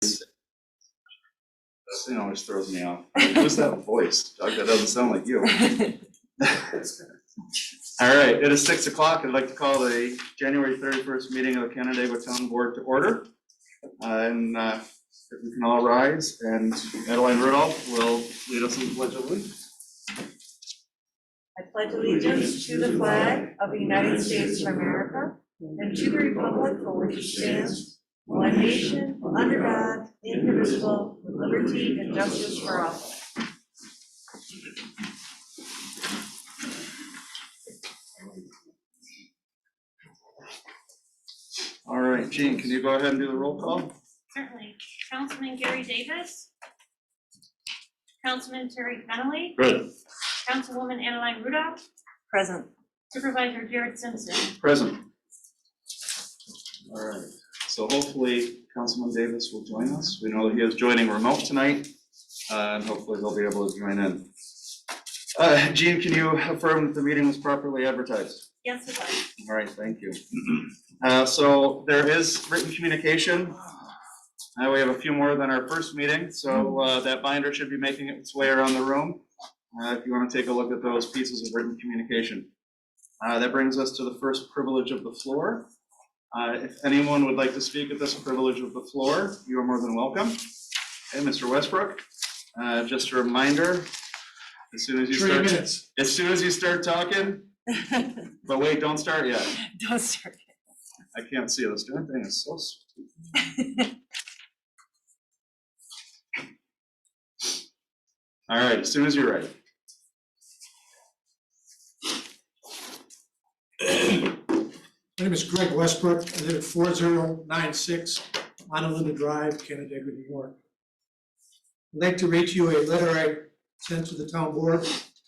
This thing always throws me off. Who's that voice? Doug, that doesn't sound like you. All right, it is 6 o'clock. I'd like to call the January 31st meeting of the Canandaigua Town Board to order. If we can all rise, and Adeline Rudolph will lead us in the Pledge of Allegiance. I pledge allegiance to the flag of the United States of America and to the republic for which it stands, one nation, under God, indivisible, with liberty and justice for all. All right, Jean, can you go ahead and do the roll call? Certainly. Councilman Gary Davis. Councilman Terry Connolly. Good. Councilwoman Adeline Rudolph. Present. Supervisor Jared Simpson. Present. All right, so hopefully Councilman Davis will join us. We know that he is joining remote tonight, and hopefully he'll be able to join in. Jean, can you affirm that the meeting was properly advertised? Yes, it was. All right, thank you. So there is written communication. We have a few more than our first meeting, so that binder should be making its way around the room. If you want to take a look at those pieces of written communication. That brings us to the first privilege of the floor. If anyone would like to speak at this privilege of the floor, you are more than welcome. Okay, Mr. Westbrook, just a reminder, as soon as you start talking, but wait, don't start yet. Don't start. I can't see this damn thing is so sweet. All right, as soon as you're ready. My name is Greg Westbrook. I live at 4096 Montalinda Drive, Canandaigua, New York. I'd like to read to you a letter I sent to the town board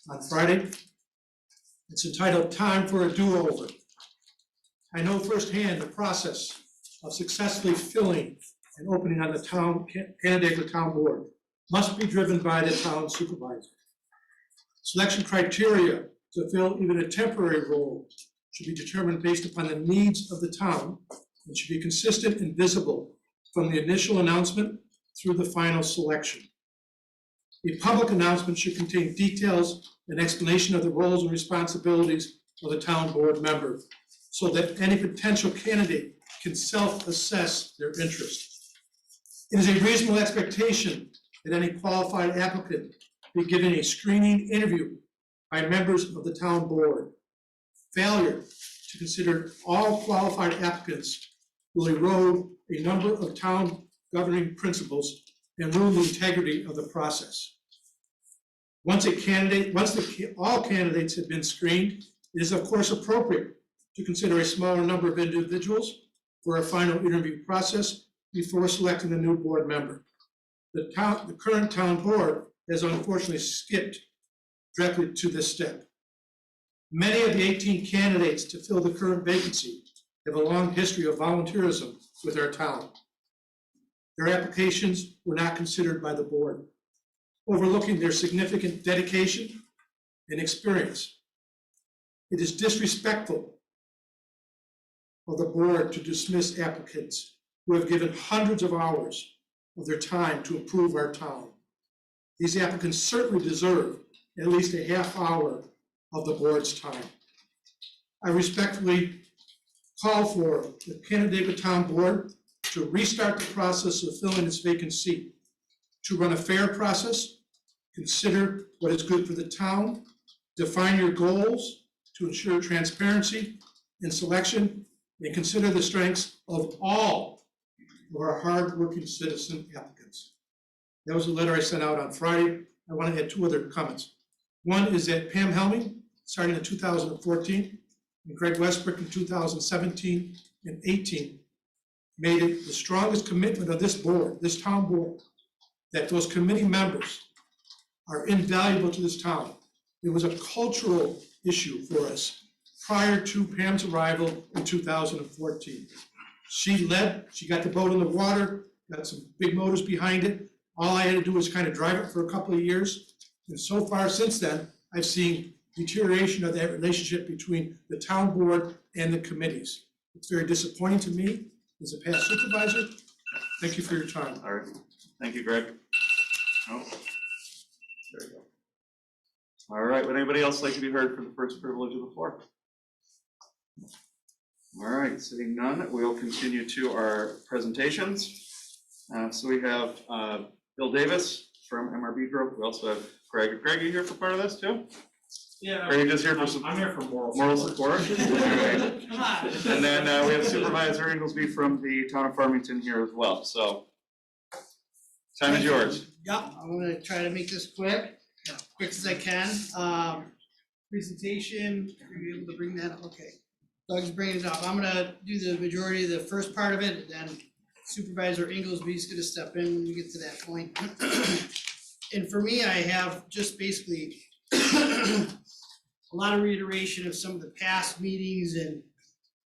on Friday. It's entitled "Time for a Do-Over." I know firsthand the process of successfully filling and opening on the Canandaigua Town Board must be driven by the town supervisor. Selection criteria to fill even a temporary role should be determined based upon the needs of the town and should be consistent and visible from the initial announcement through the final selection. A public announcement should contain details and explanation of the roles and responsibilities of the town board member so that any potential candidate can self-assess their interest. It is a reasonable expectation that any qualified applicant be given a screening interview by members of the town board. Failure to consider all qualified applicants will erode a number of town governing principles and ruin the integrity of the process. Once all candidates have been screened, it is of course appropriate to consider a smaller number of individuals for a final interview process before selecting a new board member. The current town board has unfortunately skipped directly to this step. Many of the 18 candidates to fill the current vacancy have a long history of volunteerism with our town. Their applications were not considered by the board, overlooking their significant dedication and experience. It is disrespectful of the board to dismiss applicants who have given hundreds of hours of their time to improve our town. These applicants certainly deserve at least a half hour of the board's time. I respectfully call for the Canandaigua Town Board to restart the process of filling its vacant seat, to run a fair process, consider what is good for the town, define your goals to ensure transparency in selection, and consider the strengths of all of our hard-working citizen applicants. That was a letter I sent out on Friday. I want to add two other comments. One is that Pam Helming, starting in 2014, and Greg Westbrook in 2017 and 18, made it the strongest commitment of this board, this town board, that those committee members are invaluable to this town. It was a cultural issue for us prior to Pam's arrival in 2014. She led, she got the boat in the water, got some big motors behind it. All I had to do was kind of drive it for a couple of years. And so far since then, I've seen deterioration of that relationship between the town board and the committees. It's very disappointing to me as a past supervisor Thank you for your time. All right, thank you, Greg. Oh, there you go. All right, would anybody else like to be heard for the first privilege of the floor? All right, seeing none, we'll continue to our presentations. So we have Bill Davis from MRB Group. We also have Greg. Greg, are you here for part of this too? Yeah. Or are you just here for some I'm here for moral support? All right. Come on. And then we have Supervisor Inglesby from the town of Farmington here as well. So time is yours. Yep, I'm gonna try to make this quick as I can. Presentation, are you able to bring that up? Okay. Doug's bringing it up. I'm gonna do the majority of the first part of it, and then Supervisor Inglesby's gonna step in when we get to that point. And for me, I have just basically a lot of reiteration of some of the past meetings and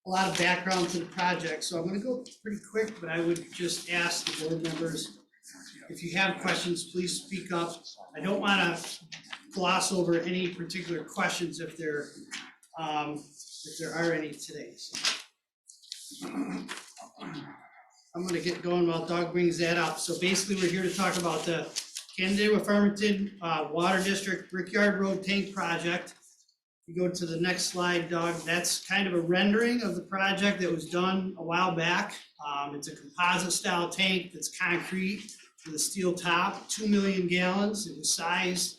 a lot of background to the project. So I'm gonna go pretty quick, but I would just ask the board members, if you have questions, please speak up. I don't wanna gloss over any particular questions if there are any today. So I'm gonna get going while Doug brings that up. So basically, we're here to talk about the Canandaigua Farmington Water District Brickyard Road Tank Project. If you go to the next slide, Doug, that's kind of a rendering of the project that was done a while back. It's a composite style tank that's concrete with a steel top, 2 million gallons. It was sized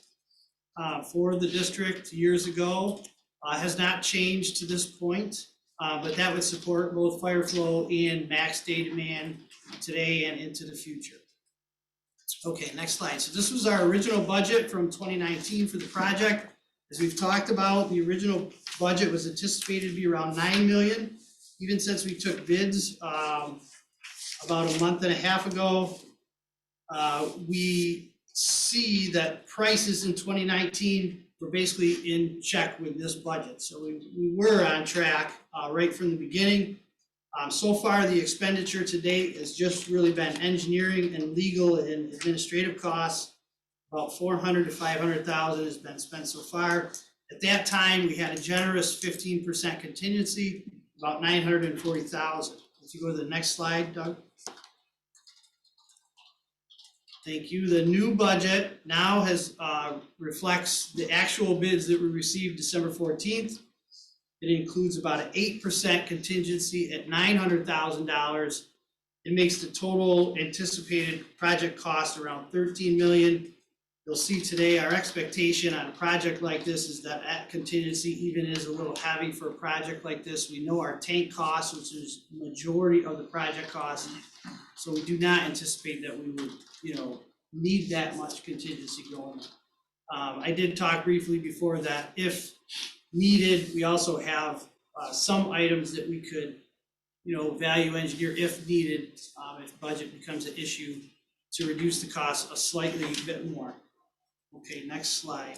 for the district years ago. Has not changed to this point, but that would support both fire flow and max day demand today and into the future. Okay, next slide. So this was our original budget from 2019 for the project. As we've talked about, the original budget was anticipated to be around 9 million. Even since we took bids about a month and a half ago, we see that prices in 2019 were basically in check with this budget. So we were on track right from the beginning. So far, the expenditure to date has just really been engineering and legal and administrative costs. About 400 to 500,000 has been spent so far. At that time, we had a generous 15% contingency, about 940,000. If you go to the next slide, Doug. Thank you. The new budget now has reflects the actual bids that we received December 14th. It includes about an 8% contingency at $900,000. It makes the total anticipated project cost around 13 million. You'll see today our expectation on a project like this is that contingency even is a little heavy for a project like this. We know our tank costs, which is the majority of the project costs. So we do not anticipate that we would, need that much contingency going on. I did talk briefly before that if needed, we also have some items that we could, value engineer if needed, if budget becomes an issue, to reduce the cost a slightly bit more. Okay, next slide.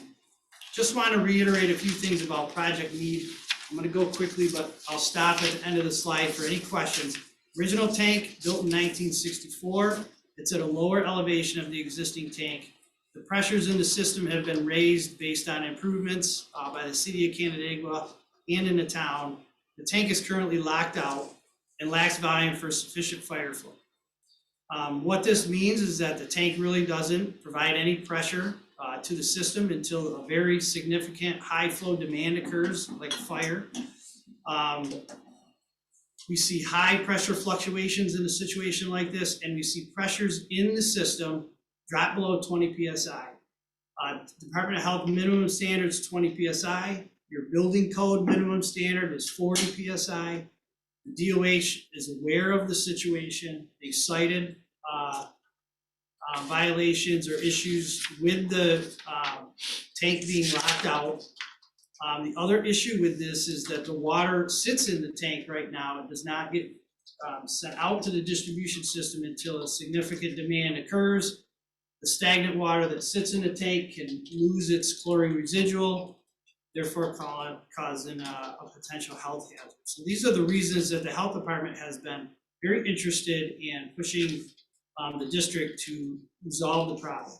Just want to reiterate a few things about project need. I'm going to go quickly, but I'll stop at the end of the slide for any questions. Original tank built in 1964. It's at a lower elevation of the existing tank. The pressures in the system have been raised based on improvements by the city of Canandaigua and in the town. The tank is currently locked out and lacks volume for sufficient fire flow. What this means is that the tank really doesn't provide any pressure to the system until a very significant high flow demand occurs, like a fire. We see high pressure fluctuations in a situation like this, and we see pressures in the system drop below 20 PSI. Department of Health minimum standard is 20 PSI. Your building code minimum standard is 40 PSI. The DOH is aware of the situation. They cited violations or issues with the tank being locked out. The other issue with this is that the water sits in the tank right now. It does not get sent out to the distribution system until a significant demand occurs. The stagnant water that sits in the tank can lose its chlorine residual, therefore causing a potential health hazard. So these are the reasons that the health department has been very interested in pushing the district to resolve the problem.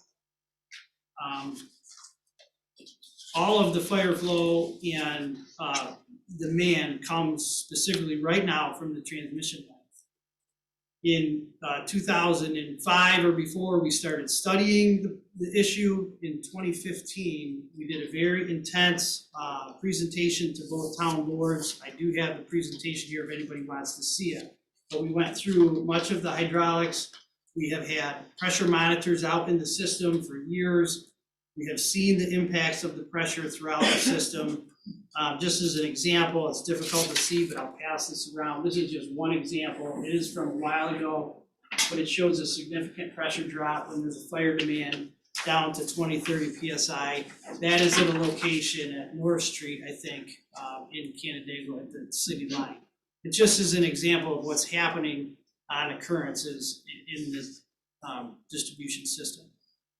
All of the fire flow and demand comes specifically right now from the transmission line. In 2005 or before, we started studying the issue. In 2015, we did a very intense presentation to both town boards. I do have the presentation here if anybody wants to see it. But we went through much of the hydraulics. We have had pressure monitors out in the system for years. We have seen the impacts of the pressure throughout the system. Just as an example, it's difficult to see, but I'll pass this around. This is just one example. It is from a while ago, but it shows a significant pressure drop when there's a fire demand down to 20-30 PSI. That is at a location at North Street, I think, in Canandaigua at the city line. It just is an example of what's happening on occurrences in this distribution system.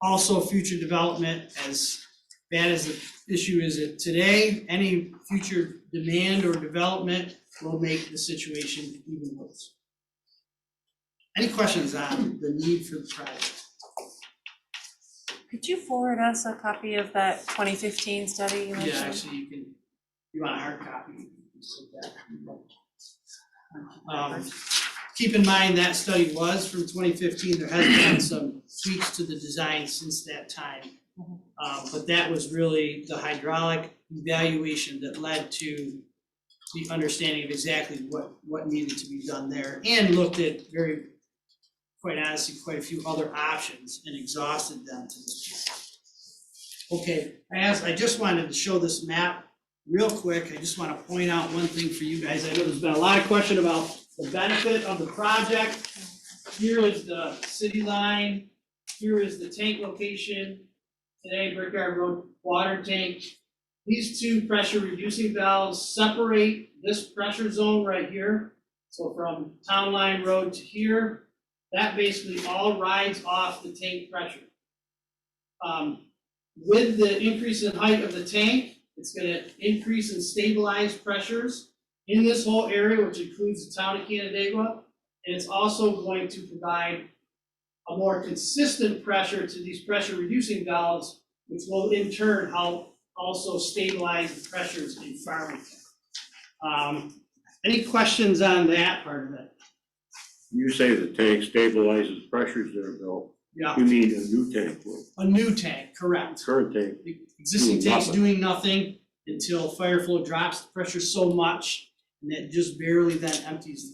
Also, future development, as bad as the issue is today, any future demand or development will make the situation even worse. Any questions on the need for the project? Could you forward us a copy of that 2015 study you mentioned? Yeah, actually, you want a hard copy, you can just take that. Keep in mind that study was from 2015. There has been some tweaks to the design since that time. But that was really the hydraulic evaluation that led to the understanding of exactly what needed to be done there, and looked at quite honestly, quite a few other options and exhausted them to this point. Okay, I just wanted to show this map real quick. I just want to point out one thing for you guys. I know there's been a lot of question about the benefit of the project. Here is the city line. Here is the tank location. Today, Brickyard Road water tank. These two pressure reducing valves separate this pressure zone right here. So from Town Line Road to here, that basically all rides off the tank pressure. With the increase in height of the tank, it's going to increase and stabilize pressures in this whole area, which includes the town of Canandaigua. And it's also going to provide a more consistent pressure to these pressure reducing valves, which will in turn help also stabilize the pressures in Farmington. Any questions on that part of it? You say the tank stabilizes pressures there, Bill. Yeah, You mean a new tank, will a new tank, correct. current tank, The existing Doing tank's nothing. doing nothing until fire flow drops the pressure so much, and it just barely then empties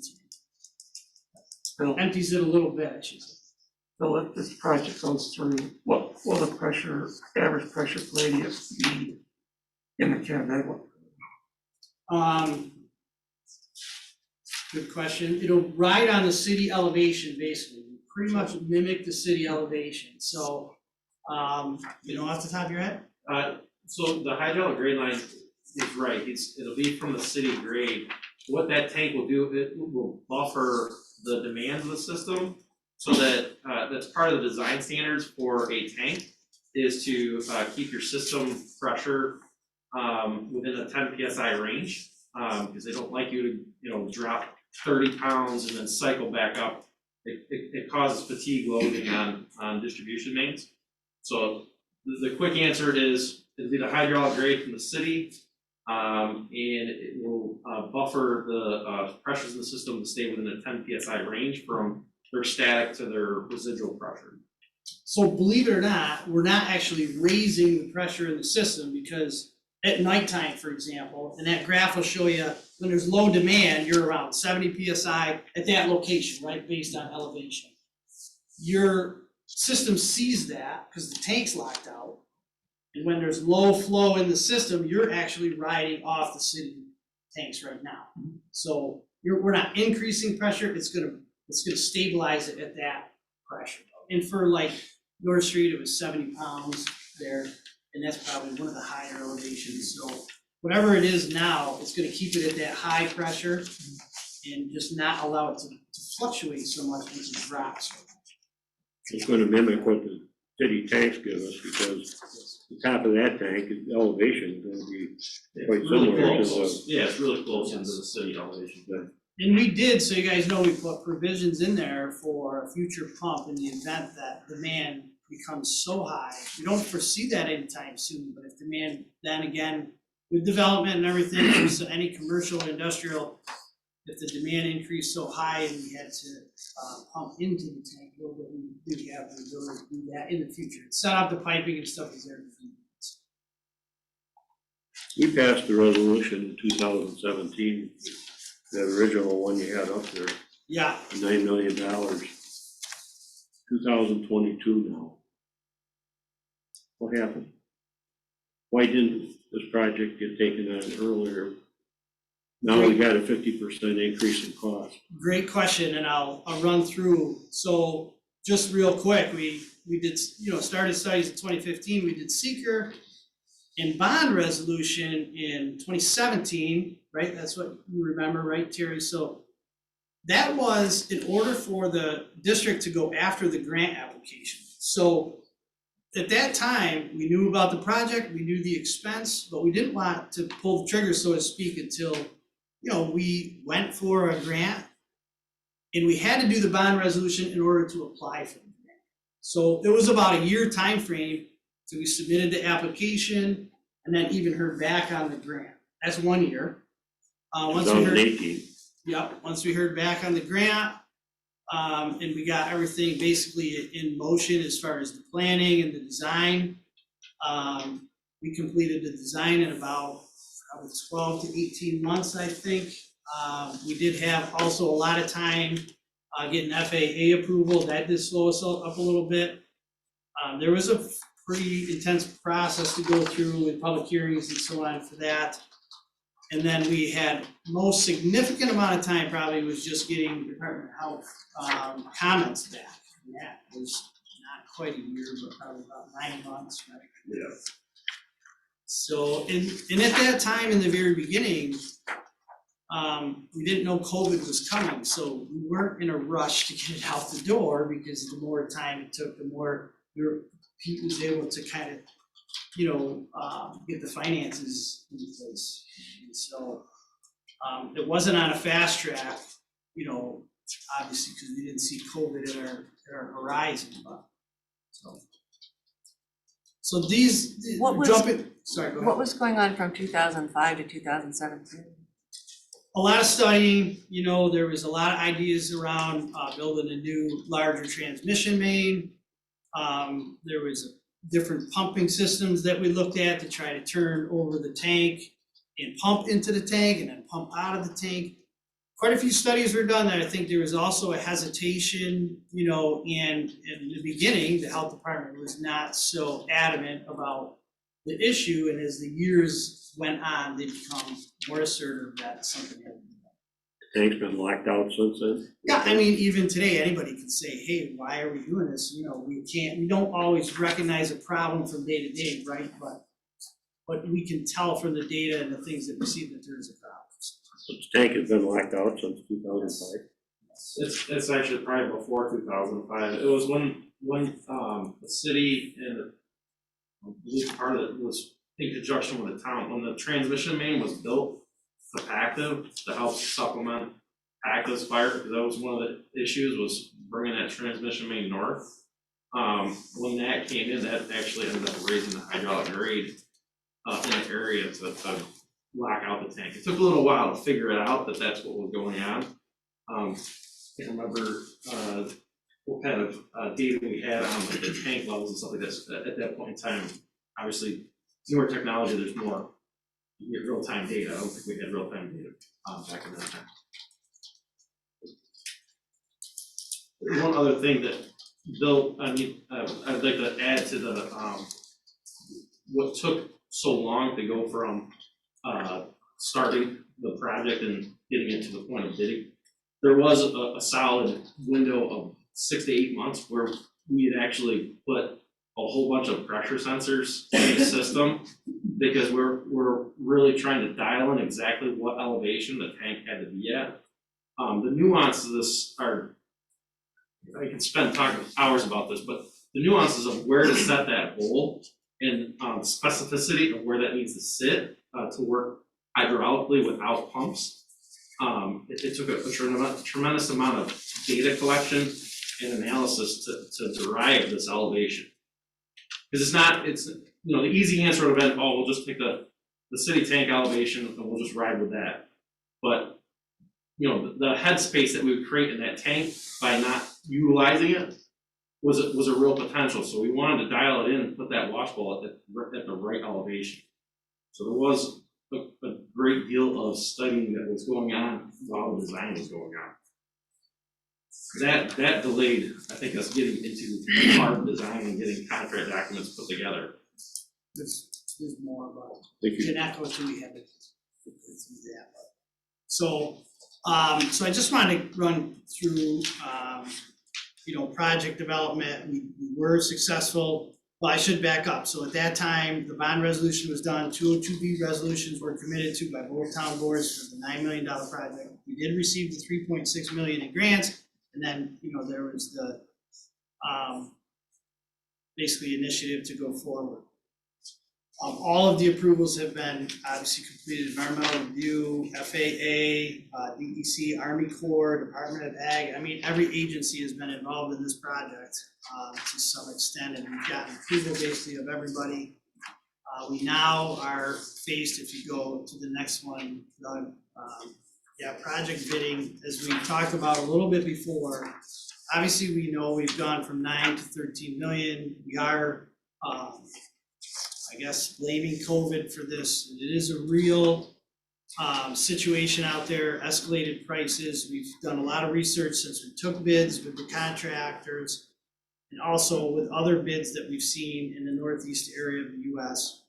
the tank. Empties it a little bit, I should say. So if this project goes through, what will the pressure, average pressure radius be in the Canandaigua? Good question. It'll ride on the city elevation, basically, pretty much mimic the city elevation. So, you know, off the top of your head? So the hydraulic grade line is right, it'll be from the city grade. What that tank will do, it will buffer the demands of the system, so that, that's part of the design standards for a tank, is to keep your system pressure within a 10 PSI range, because they don't like you to, you know, drop 30 pounds and then cycle back up. It causes fatigue loading on distribution mains. So the quick answer is, it'll be the hydraulic grade from the city, and it will buffer the pressures in the system to stay within a 10 PSI range from their static to their residual pressure. So believe it or not, we're not actually raising the pressure in the system, because at nighttime, for example, and that graph will show you when there's low demand, you're around 70 PSI at that location, right, based on elevation. Your system sees that because the tank's locked out. And when there's low flow in the system, you're actually riding off the city tanks right now. So we're not increasing pressure, it's gonna stabilize it at that pressure. And for like North Street, it was 70 pounds there, and that's probably one of the higher elevations. So whatever it is now, it's gonna keep it at that high pressure and just not allow it to fluctuate so much once it drops. it's gonna mimic what the city tanks give us, because the top of that tank, the elevation is gonna be quite It's really similar to close. the. Yeah, it's really close into the city elevation. And we did, so you guys know, we put provisions in there for a future pump in the event that demand becomes so high. We don't foresee that anytime soon, but if demand, then again, with development and everything, so any commercial, industrial if the demand increased so high and we had to pump into the tank a little bit, we do have the ability to do that in the future. Set up the piping and stuff is there. We passed the resolution in 2017, that original one you had up there, Yeah, $9 million. 2022 now. What happened? Why didn't this project get taken on earlier? Now we got a 50% increase in cost. great question, and I'll run through. So just real quick, we did, started studies in 2015, we did seeker and bond resolution in 2017, right? That's what you remember, right, Terry? So that was in order for the district to go after the grant application. So at that time, we knew about the project, we knew the expense, but we didn't want to pull the trigger, so to speak, until, we went for a grant and we had to do the bond resolution in order to apply for the grant. So it was about a year time frame. So we submitted the application and then even heard back on the grant. That's 1 year. Once we heard, 2018. yep, once we heard back on the grant, and we got everything basically in motion as far as the planning and the design. We completed the design in about probably 12 to 18 months, I think. We did have also a lot of time getting FAA approval. That did slow us up a little bit. There was a pretty intense process to go through with public hearings and so on for that. And then we had most significant amount of time probably was just getting Department of Health comments back. And that was not quite a year, but probably about 9 months, right? Yeah. So, and at that time in the very beginning, we didn't know COVID was coming, so we weren't in a rush to get it out the door, because the more time it took, the more Pete was able to kind of, get the finances in place. And so it wasn't on a fast track, obviously, because we didn't see COVID in our horizon, but so these What was- jumping. Sorry, go ahead. What was going on from 2005 to 2017? A lot of studying, there was a lot of ideas around building a new, larger transmission main. There was different pumping systems that we looked at to try to turn over the tank and pump into the tank and then pump out of the tank. Quite a few studies were done that I think there was also a hesitation, and in the beginning, the health department was not so adamant about the issue, and as the years went on, they become more assertive that something had to be done. The tank's been locked out since then. Yeah, I mean, even today, anybody can say, hey, why are we doing this? We don't always recognize a problem from day to day, right? But we can tell from the data and the things that we see that there is a problem. The tank has been locked out since 2005. It's actually probably before 2005. It was when the city and I believe part of it was in conjunction with the town, when the transmission main was built for Pactive to help supplement Pactive's fire, because that was one of the issues, was bringing that transmission main north. When that came in, that actually ended up raising the hydraulic grade in the area to lock out the tank. It took a little while to figure it out that that's what was going on. Can't remember what kind of data we had on the tank levels and stuff like this at that point in time. Obviously, newer technology, there's more, you get real-time data. I don't think we had real-time data back in that time. One other thing that Bill, I'd like to add to the what took so long to go from starting the project and getting it to the point of bidding. There was a solid window of 6 to 8 months where we had actually put a whole bunch of pressure sensors in the system, because we're really trying to dial in exactly what elevation the tank had to be at. The nuances of this are, I can spend talking hours about this, but the nuances of where to set that hole and specificity of where that needs to sit to work hydraulically without pumps. It took a tremendous amount of data collection and analysis to derive this elevation. Because it's the easy answer would have been, oh, we'll just take the city tank elevation and we'll just ride with that. But the headspace that we would create in that tank by not utilizing it was a real potential. So we wanted to dial it in and put that wash bowl at the right elevation. So there was a great deal of studying that was going on while the design was going on. That delayed, I think, us getting into hard design and getting contract documents put together. There's more about, Thank you. and that goes to we have it. So I just wanted to run through, project development. We were successful. Well, I should back up. So at that time, the bond resolution was done. 202B resolutions were committed to by both town boards for the $9 million project. We did receive the $3.6 million in grants, and then there was the basically initiative to go forward. All of the approvals have been obviously completed: environmental review, FAA, DEC, Army Corps, Department of Ag. I mean, every agency has been involved in this project to some extent, and we've gotten approval basically of everybody. We now are faced, if you go to the next one, Doug, project bidding, as we talked about a little bit before. Obviously, we know we've gone from 9 to 13 million. We are, I guess, blaming COVID for this. It is a real situation out there, escalated prices. We've done a lot of research since we took bids with the contractors and also with other bids that we've seen in the northeast area of the US.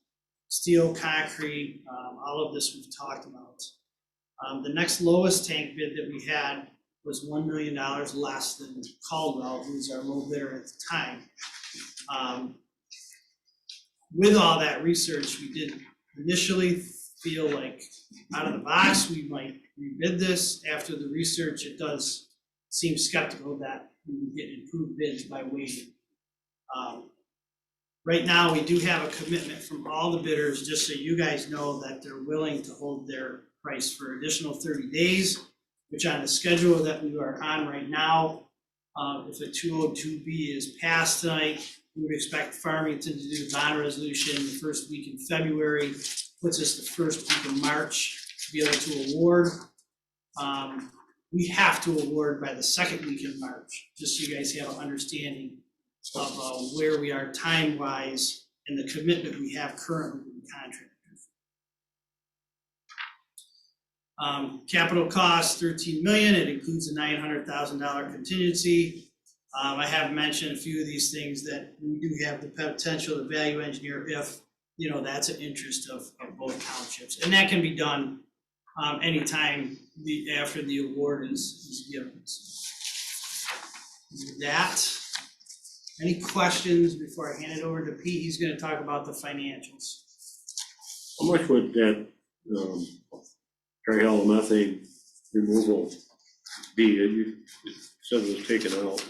Steel, concrete, all of this we've talked about. The next lowest tank bid that we had was $1 million less than Caldwell, who was our low bidder at the time. With all that research, we did initially feel like out of the box, we might rebid this. After the research, it does seem skeptical that we would get improved bids by waiting. Right now, we do have a commitment from all the bidders, just so you guys know that they're willing to hold their price for additional 30 days, which on the schedule that we are on right now, if a 202B is passed tonight, we would expect Farmington to do bond resolution the first week in February, puts us the first week of March to be able to award. We have to award by the second week in March, just so you guys have an understanding of where we are time-wise and the commitment we have currently with the contractors. Capital cost, $13 million. It includes a $900,000 contingency. I have mentioned a few of these things that we do have the potential to value engineer if, that's an interest of both townships. And that can be done anytime after the award is given. With that, any questions before I hand it over to Pete? He's going to talk about the financials. How much would that trihalomethanes removal be? You said it was taken out.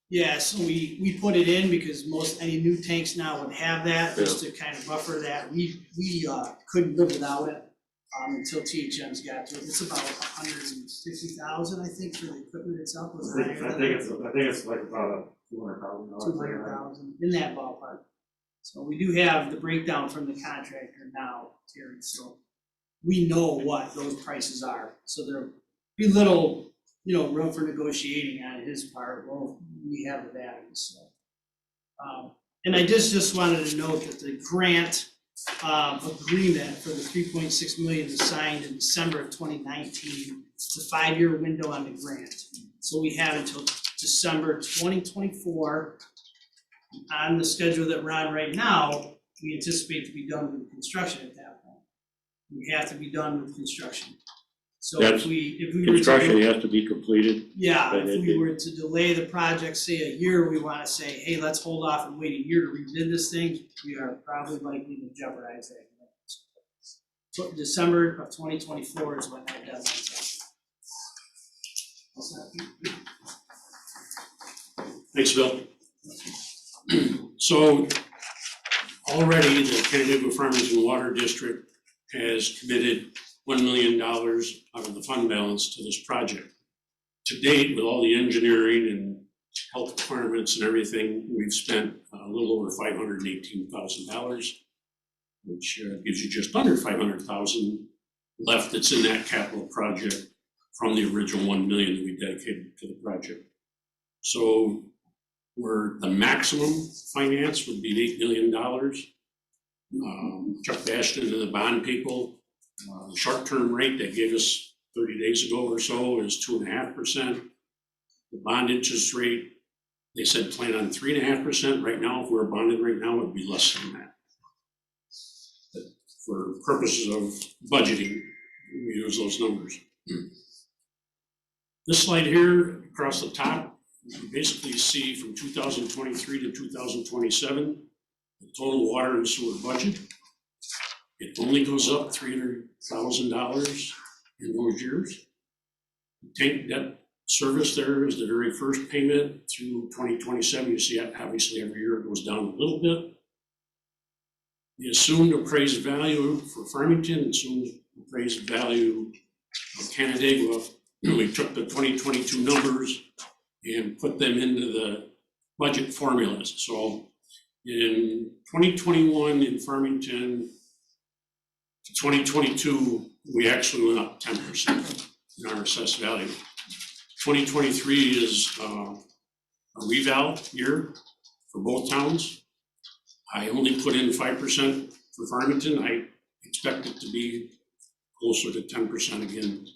Yeah, so we put it in because any new tanks now would have that, just to kind of buffer that. We couldn't live without it until THM's got to it. It's about 150,000, I think, for the equipment itself. I think it's like about $200,000. 200,000 in that ballpark. So we do have the breakdown from the contractor now, Terry. So we know what those prices are. So there'll be little, room for negotiating on his part. Well, we have the values. So, and I just wanted to note that the grant agreement for the $3.6 million was signed in December of 2019. It's a 5-year window on the grant. So we have until December 2024. On the schedule that we're on right now, we anticipate to be done with construction at that point. We have to be done with construction. So if we were to Construction has to be completed. Yeah, if we were to delay the project, say a year, we want to say, hey, let's hold off and wait a year to rebid this thing, we are probably likely to jeopardize that. So December of 2024 is when that deadline's up. Thanks, Bill. So already the Canandaigua Farmington Water District has committed $1 million out of the fund balance to this project. To date, with all the engineering and health requirements and everything, we've spent a little over $518,000, which gives you just under $500,000 left that's in that capital project from the original 1 million that we dedicated to the project. So the maximum finance would be $8 million. Chuck bashed into the bond people. The short-term rate they gave us 30 days ago or so is 2.5%. The bond interest rate, they said plan on 3.5%. Right now, if we're bonded right now, it would be less than that. But for purposes of budgeting, we use those numbers. This slide here across the top, you basically see from 2023 to 2027, the total water and sewer budget. It only goes up $300,000 in those years. The tank debt service there is the very first payment through 2027. You see, obviously every year it goes down a little bit. The assumed appraised value for Farmington, assumed appraised value of Canandaigua. We took the 2022 numbers and put them into the budget formulas. So in 2021 in Farmington to 2022, we actually went up 10% in our assessed value. 2023 is a reval year for both towns. I only put in 5% for Farmington. I expect it to be closer to 10% again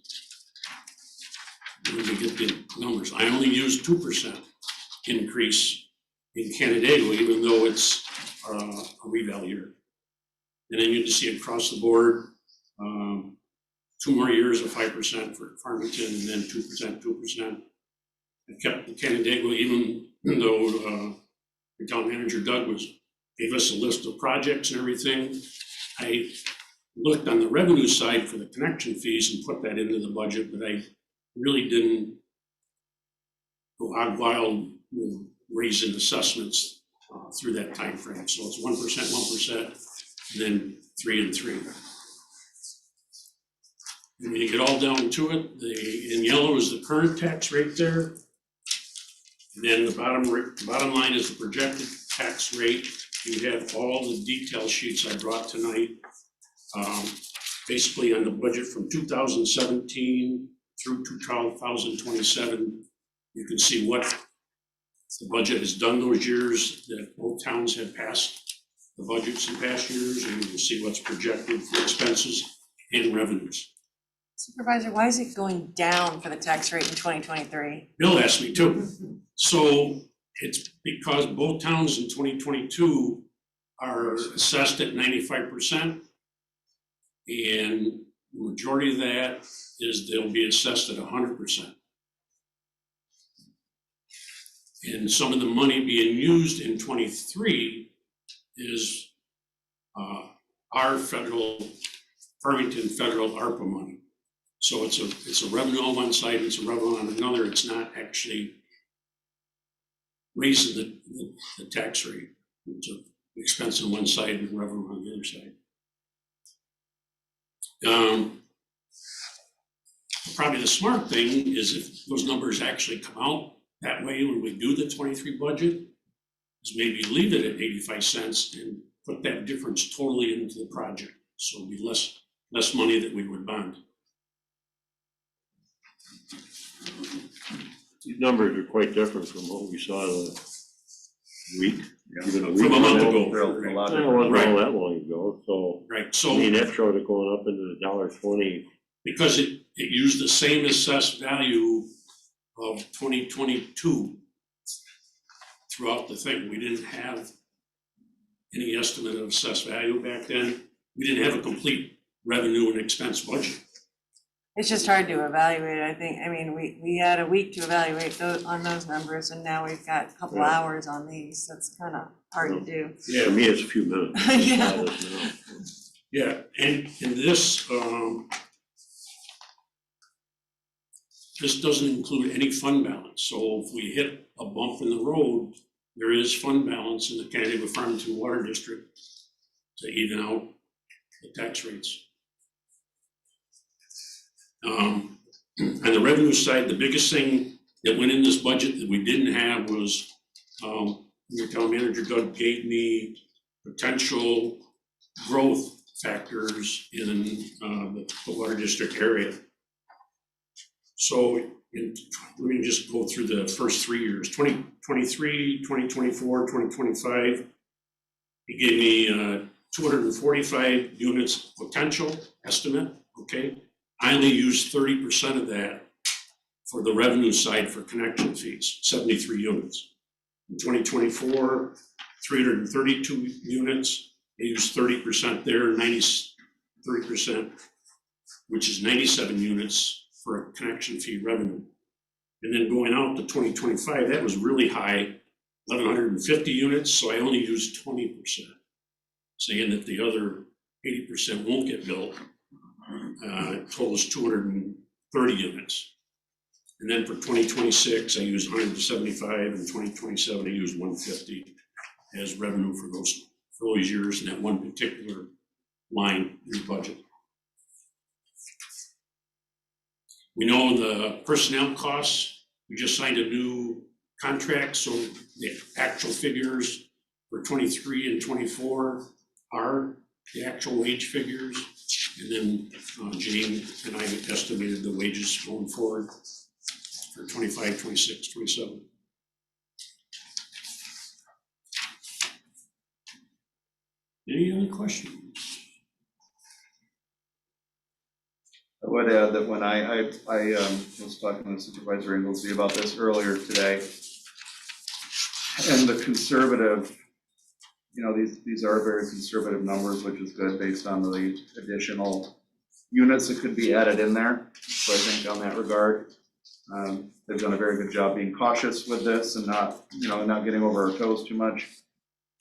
when we get the numbers. I only used 2% increase in Canandaigua, even though it's a reval year. And then you can see across the board, 2 more years of 5% for Farmington, and then 2%. I kept the Canandaigua, even though the town manager Doug gave us a list of projects and everything. I looked on the revenue side for the connection fees and put that into the budget, but I really didn't go hog wild with raising assessments through that time frame. So it's 1%, and then 3 and 3. And when you get all down to it, in yellow is the current tax rate there. And then the bottom line is the projected tax rate. You have all the detail sheets I brought tonight. Basically on the budget from 2017 through 2027, you can see what the budget has done those years that both towns have passed the budgets in past years, and you can see what's projected for expenses and revenues. Supervisor, why is it going down for the tax rate in 2023? Bill asked me too. So it's because both towns in 2022 are assessed at 95%. And the majority of that is they'll be assessed at 100%. And some of the money being used in 23 is our Farmington federal ARPA money. So it's a revenue on one side, it's a revenue on another. It's not actually raising the tax rate. It's an expense on one side and revenue on the other side. Probably the smart thing is if those numbers actually come out that way when we do the 23 budget, is maybe leave it at 85 cents and put that difference totally into the project. So it'll be less money that we would bond. These numbers are quite different from what we saw last week, even a week From a month ago. ago. A lot It different. wasn't all that long ago, so, Right, I so mean, that showed it going up into the $1.20. because it used the same assessed value of 2022 throughout the thing. We didn't have any estimate of assessed value back then. We didn't have a complete revenue and expense budget. It's just hard to evaluate, I think. I mean, we had a week to evaluate those, on those numbers, and now we've got a couple Yeah. hours on these. That's kind of hard to do. For me, it's a few minutes. Yeah. Yeah, and this, this doesn't include any fund balance. So if we hit a bump in the road, there is fund balance in the Canandaigua Farmington Water District to even out the tax rates. On the revenue side, the biggest thing that went in this budget that we didn't have was, your town manager Doug gave me potential growth factors in the water district area. So let me just go through the first 3 years, 2023, 2024, 2025. He gave me 245 units potential estimate, okay? I only used 30% of that for the revenue side for connection fees, 73 units. In 2024, 332 units, I used 30% there, 30%, which is 97 units for a connection fee revenue. And then going out to 2025, that was really high, 1,150 units, so I only used 20%, saying that the other 80% won't get built. Totals 230 units. And then for 2026, I used 175, and 2027, I used 150 as revenue for those years in that one particular line in the budget. We know the personnel costs, we just signed a new contract, so the actual figures for 23 and 24 are the actual wage figures. And then Jane and I estimated the wages going forward for 25, 26, 27. Any other questions? I would add that when I was talking with Supervisor Inglesby about this earlier today, and the conservative, these are very conservative numbers, which is good based on the additional units that could be added in there. So I think on that regard, they've done a very good job being cautious with this and not getting over our toes too much,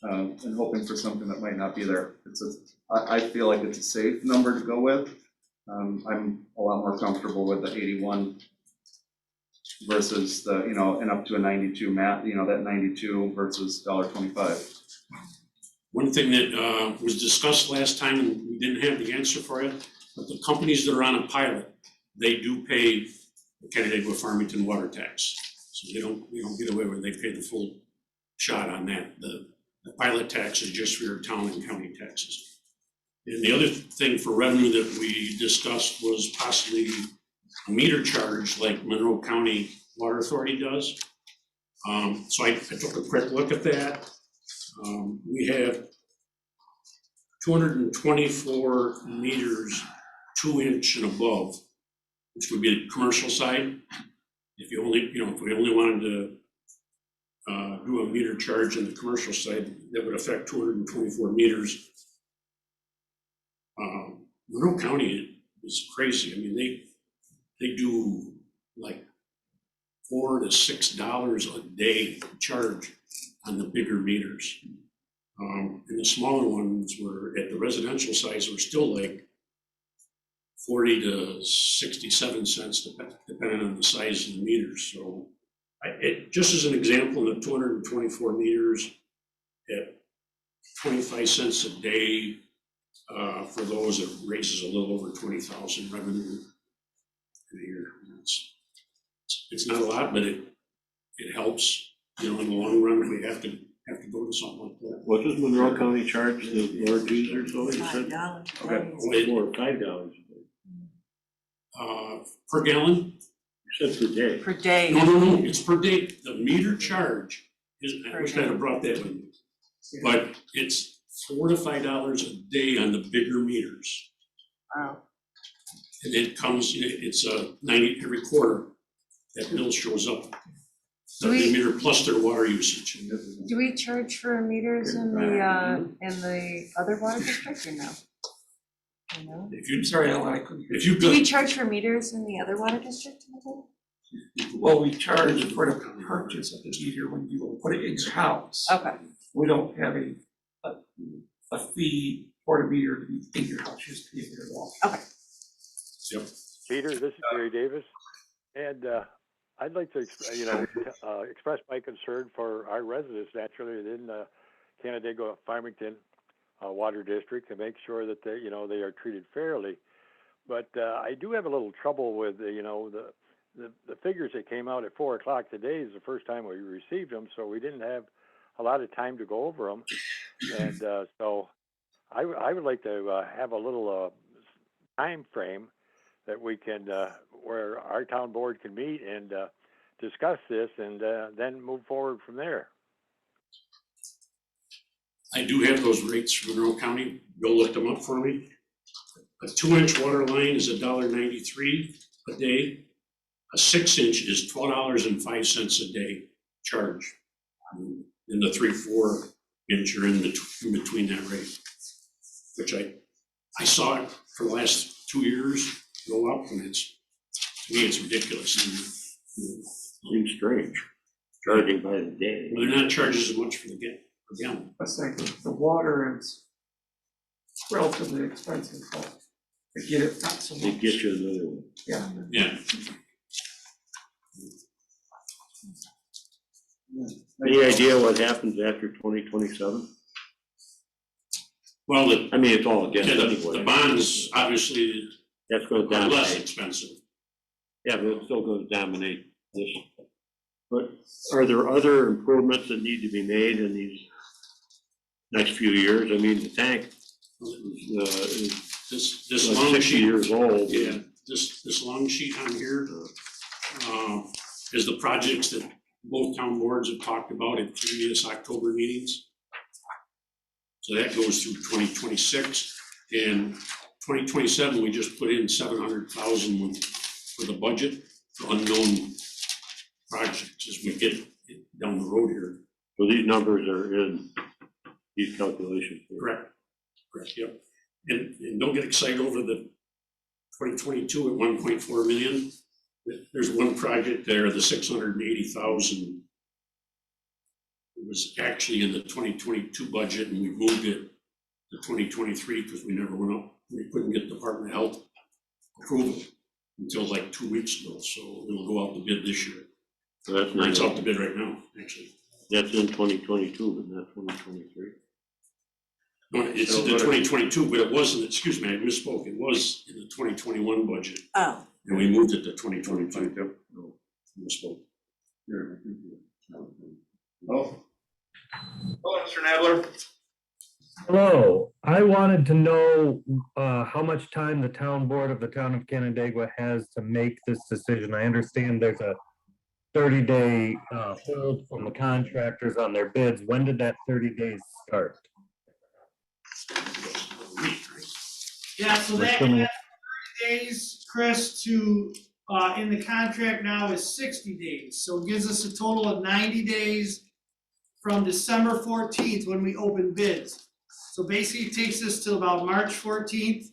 and hoping for something that might not be there. I feel like it's a safe number to go with. I'm a lot more comfortable with the 81 versus the, and up to a 92 that 92 versus $1.25. One thing that was discussed last time, and we didn't have the answer for it, but the companies that are on a pilot, they do pay the Canandaigua Farmington water tax. So we don't get away with it, they pay the full shot on that. The pilot tax is just for your town and county taxes. And the other thing for revenue that we discussed was possibly a meter charge like Monroe County Water Authority does. So I took a quick look at that. We have 224 meters, 2-inch and above, which would be the commercial side. If we only wanted to do a meter charge in the commercial side, that would affect 224 meters. Monroe County is crazy. I mean, they do like $4 to $6 a day charge on the bigger meters. And the smaller ones were at the residential size were still like 40 to 67 cents, depending on the size of the meters. So just as an example, the 224 meters at 25 cents a day, for those, it raises a little over 20,000 revenue in a year. It's not a lot, but it helps. In the long run, we have to go to something like that. What does Monroe County charge the large users? So you said $5. $4 or $5 Per gallon? You said per day. Per day. No, it's per day. The meter charge is, I wish I'd have brought that with me. But it's $4 to $5 a day on the bigger meters. Wow. And it comes, it's 90 every quarter, that bill shows up. The meter plus their water usage. Do we charge for meters in the other water district or no? If you, Sorry, Ellen, I couldn't hear. if you Do we go, charge for meters in the other water district? Well, we charge for the purchase of the meter when you put it in your house. Okay. We don't have a fee for the meter to be in your house, just pay for it all. Okay. yep. Peter, this is Gary Davis, and I'd like to, express my concern for our residents naturally in the Canandaigua Farmington Water District to make sure that they are treated fairly. But I do have a little trouble with the figures that came out at 4 o'clock today is the first time we received them, so we didn't have a lot of time to go over them, and so I would like to have a little time frame that we can, where our town board can meet and discuss this and then move forward from there. I do have those rates for Monroe County. Bill looked them up for me. A 2-inch water line is $1.93 a day. A 6-inch is $12.05 a day charge. And the 3/4 inch are in between that rate, which I saw it for the last 2 years go up, and to me, it's ridiculous. Seems strange, charging by the day. Well, they're not charging as much for the gallon. That's like the water is relatively expensive, but to get it not so They much. get you another one. Yeah. Yeah. Any idea what happens after 2027? Well, I mean, it's all against the anyway. bonds obviously That's gonna are less dominate. expensive. Yeah, but it's still gonna dominate this. But are there other improvements that need to be made in these next few years? I mean, the tank is This like long 60 sheet, years old. yeah, this long sheet on here is the projects that both town boards have talked about at previous October meetings. So that goes through 2026, and 2027, we just put in 700,000 for the budget for unknown projects as we get down the road here. So these numbers are in these calculations. Correct, yep. And don't get excited over the 2022 at 1.4 million. There's one project there, the 680,000. It was actually in the 2022 budget, and we moved it to 2023 because we never went up. We couldn't get Department of Health approval until like 2 weeks ago, so it'll go out to bid this year. So that's Or it's not, out to bid right now, actually. that's in 2022, but not 2023. No, it's in the 2022, but it wasn't, excuse me, I misspoke. It was in the 2021 budget, Oh, and we moved it to 2022. No, misspoke. Oh. Hello, Mr. Nadler. Hello, I wanted to know how much time the town board of the town of Canandaigua has to make this decision. I understand there's a 30-day hold from the contractors on their bids. When did that 30 days start? Yeah, so that 30 days, Chris, to, in the contract now is 60 days. So it gives us a total of 90 days from December 14th when we open bids. So basically it takes us to about March 14th,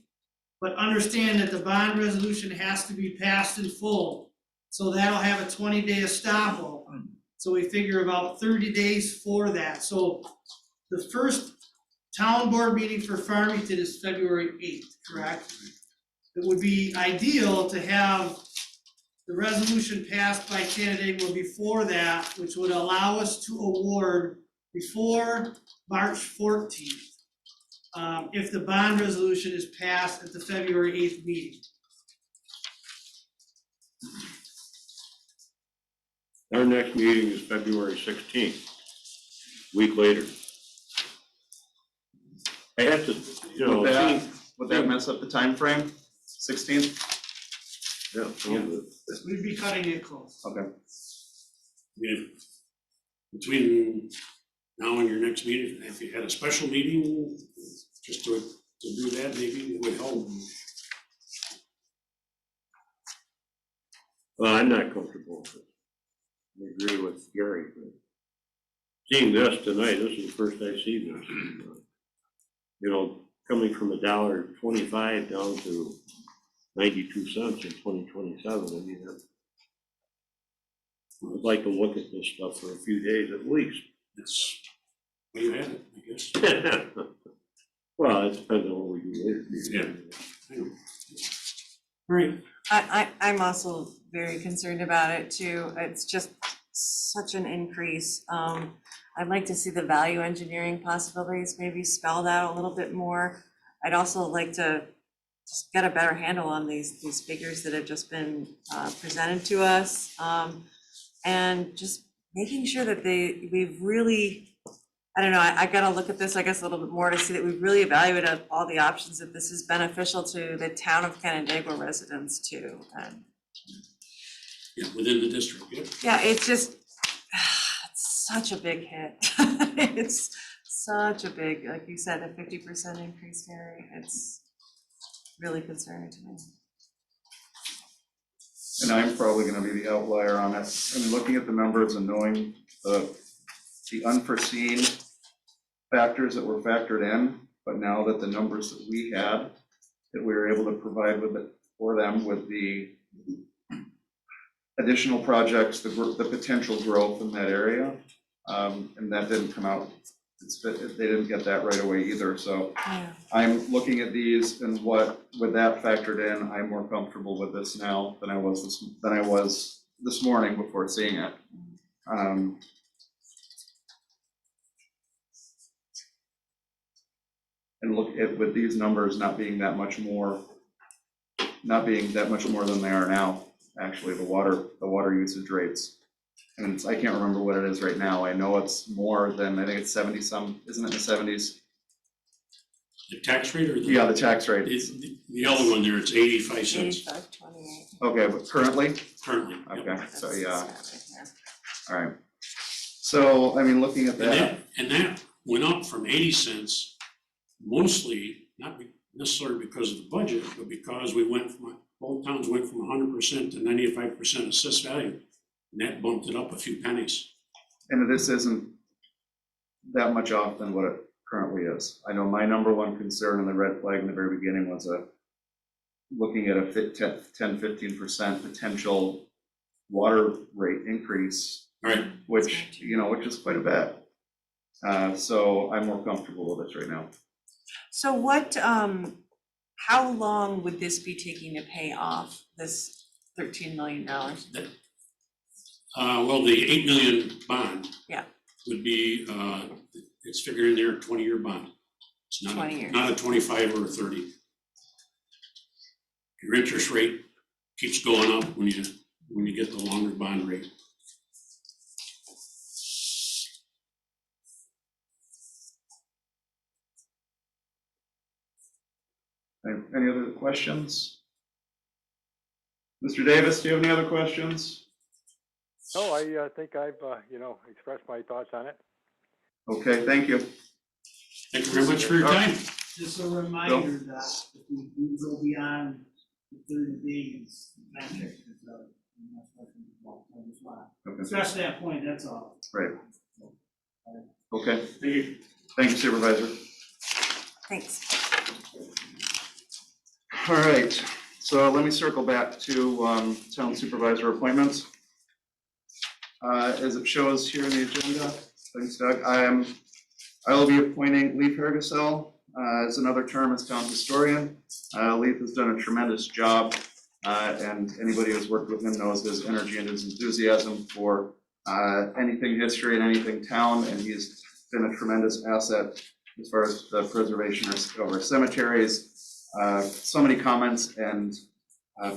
but understand that the bond resolution has to be passed in full. So that'll have a 20-day estoppel. So we figure about 30 days for that. So the first town board meeting for Farmington is February 8th, correct? It would be ideal to have the resolution passed by Canandaigua before that, which would allow us to award before March 14th. If the bond resolution is passed at the February 8th meeting. Our next meeting is February 16th, week later. I have to, you know, Would that mess up the time frame? 16th? yeah, We'd be cutting it close. Okay. If between now and your next meeting, if you had a special meeting, just to do that, maybe it would help. well, I'm not comfortable with it. I agree with Gary, but seeing this tonight, this is the first I see this. You know, coming from $1.25 down to 92 cents in 2027, I mean, I'd like to look at this stuff for a few days at least. It's, well, you have it, I guess. Well, it depends on what we do later. Yeah. All right, I'm also very concerned about it too. It's just such an increase. I'd like to see the value engineering possibilities maybe spelled out a little bit more. I'd also like to just get a better handle on these figures that have just been presented to us. And just making sure that we've really I don't know, I gotta look at this, I guess, a little bit more to see that we've really evaluated all the options, that this is beneficial to the town of Canandaigua residents too. And Yeah, within the district, yeah. yeah, it's just, it's such a big hit. It's such a big, like you said, a 50% increase, Terry. It's really concerning to me. And I'm probably gonna be the outlier on it. I mean, looking at the numbers and knowing the unforeseen factors that were factored in, but now that the numbers that we had, that we were able to provide with it for them with the additional projects, the potential growth in that area, and that didn't come out. They didn't get that right away either, so Yeah. I'm looking at these and with that factored in, I'm more comfortable with this now than I was this morning before seeing it. And look at, with these numbers not being that much more than they are now, actually, the water usage rates. And I can't remember what it is right now. I know it's more than, I think it's 70 some, isn't it in the 70s? The tax rate or the? Yeah, the tax rate. The other one there, it's 85 cents 85.28. Okay, but currently? currently. Yep. Okay, so yeah, That's right all right. So, I mean, looking at that, And that went up from 80 cents, mostly, not necessarily because of the budget, but because both towns went from 100% to 95% assessed value. And that bumped it up a few pennies. and this isn't that much off than what it currently is. I know my number one concern and the red flag in the very beginning was looking at a 10-15% potential water rate increase, Right. which is quite a bit. So I'm more comfortable with this right now. So what, how long would this be taking to pay off this $13 million? Well, the 8 million bond. Yeah. Would be, it's figured in there, a 20-year bond. It's not 20 years. not a 25 or a 30. Your interest rate keeps going up when you get the longer bond rate. Any other questions? Mr. Davis, do you have any other questions? No, I think I've, expressed my thoughts on it. Okay, thank you. Thank you very much for your time. Just a reminder that if we do go beyond the 30 days, contract is out. And that's what I just want Okay. to stress that point, that's all. Right. Okay, thank you, Supervisor. Thanks. All right, so let me circle back to town supervisor appointments. As it shows here in the agenda, thanks Doug, I will be appointing Leif Hergesell as another term as town historian. Leif has done a tremendous job, and anybody who's worked with him knows his energy and his enthusiasm for anything history and anything town, and he's been a tremendous asset as far as the preservation of our cemeteries. So many comments and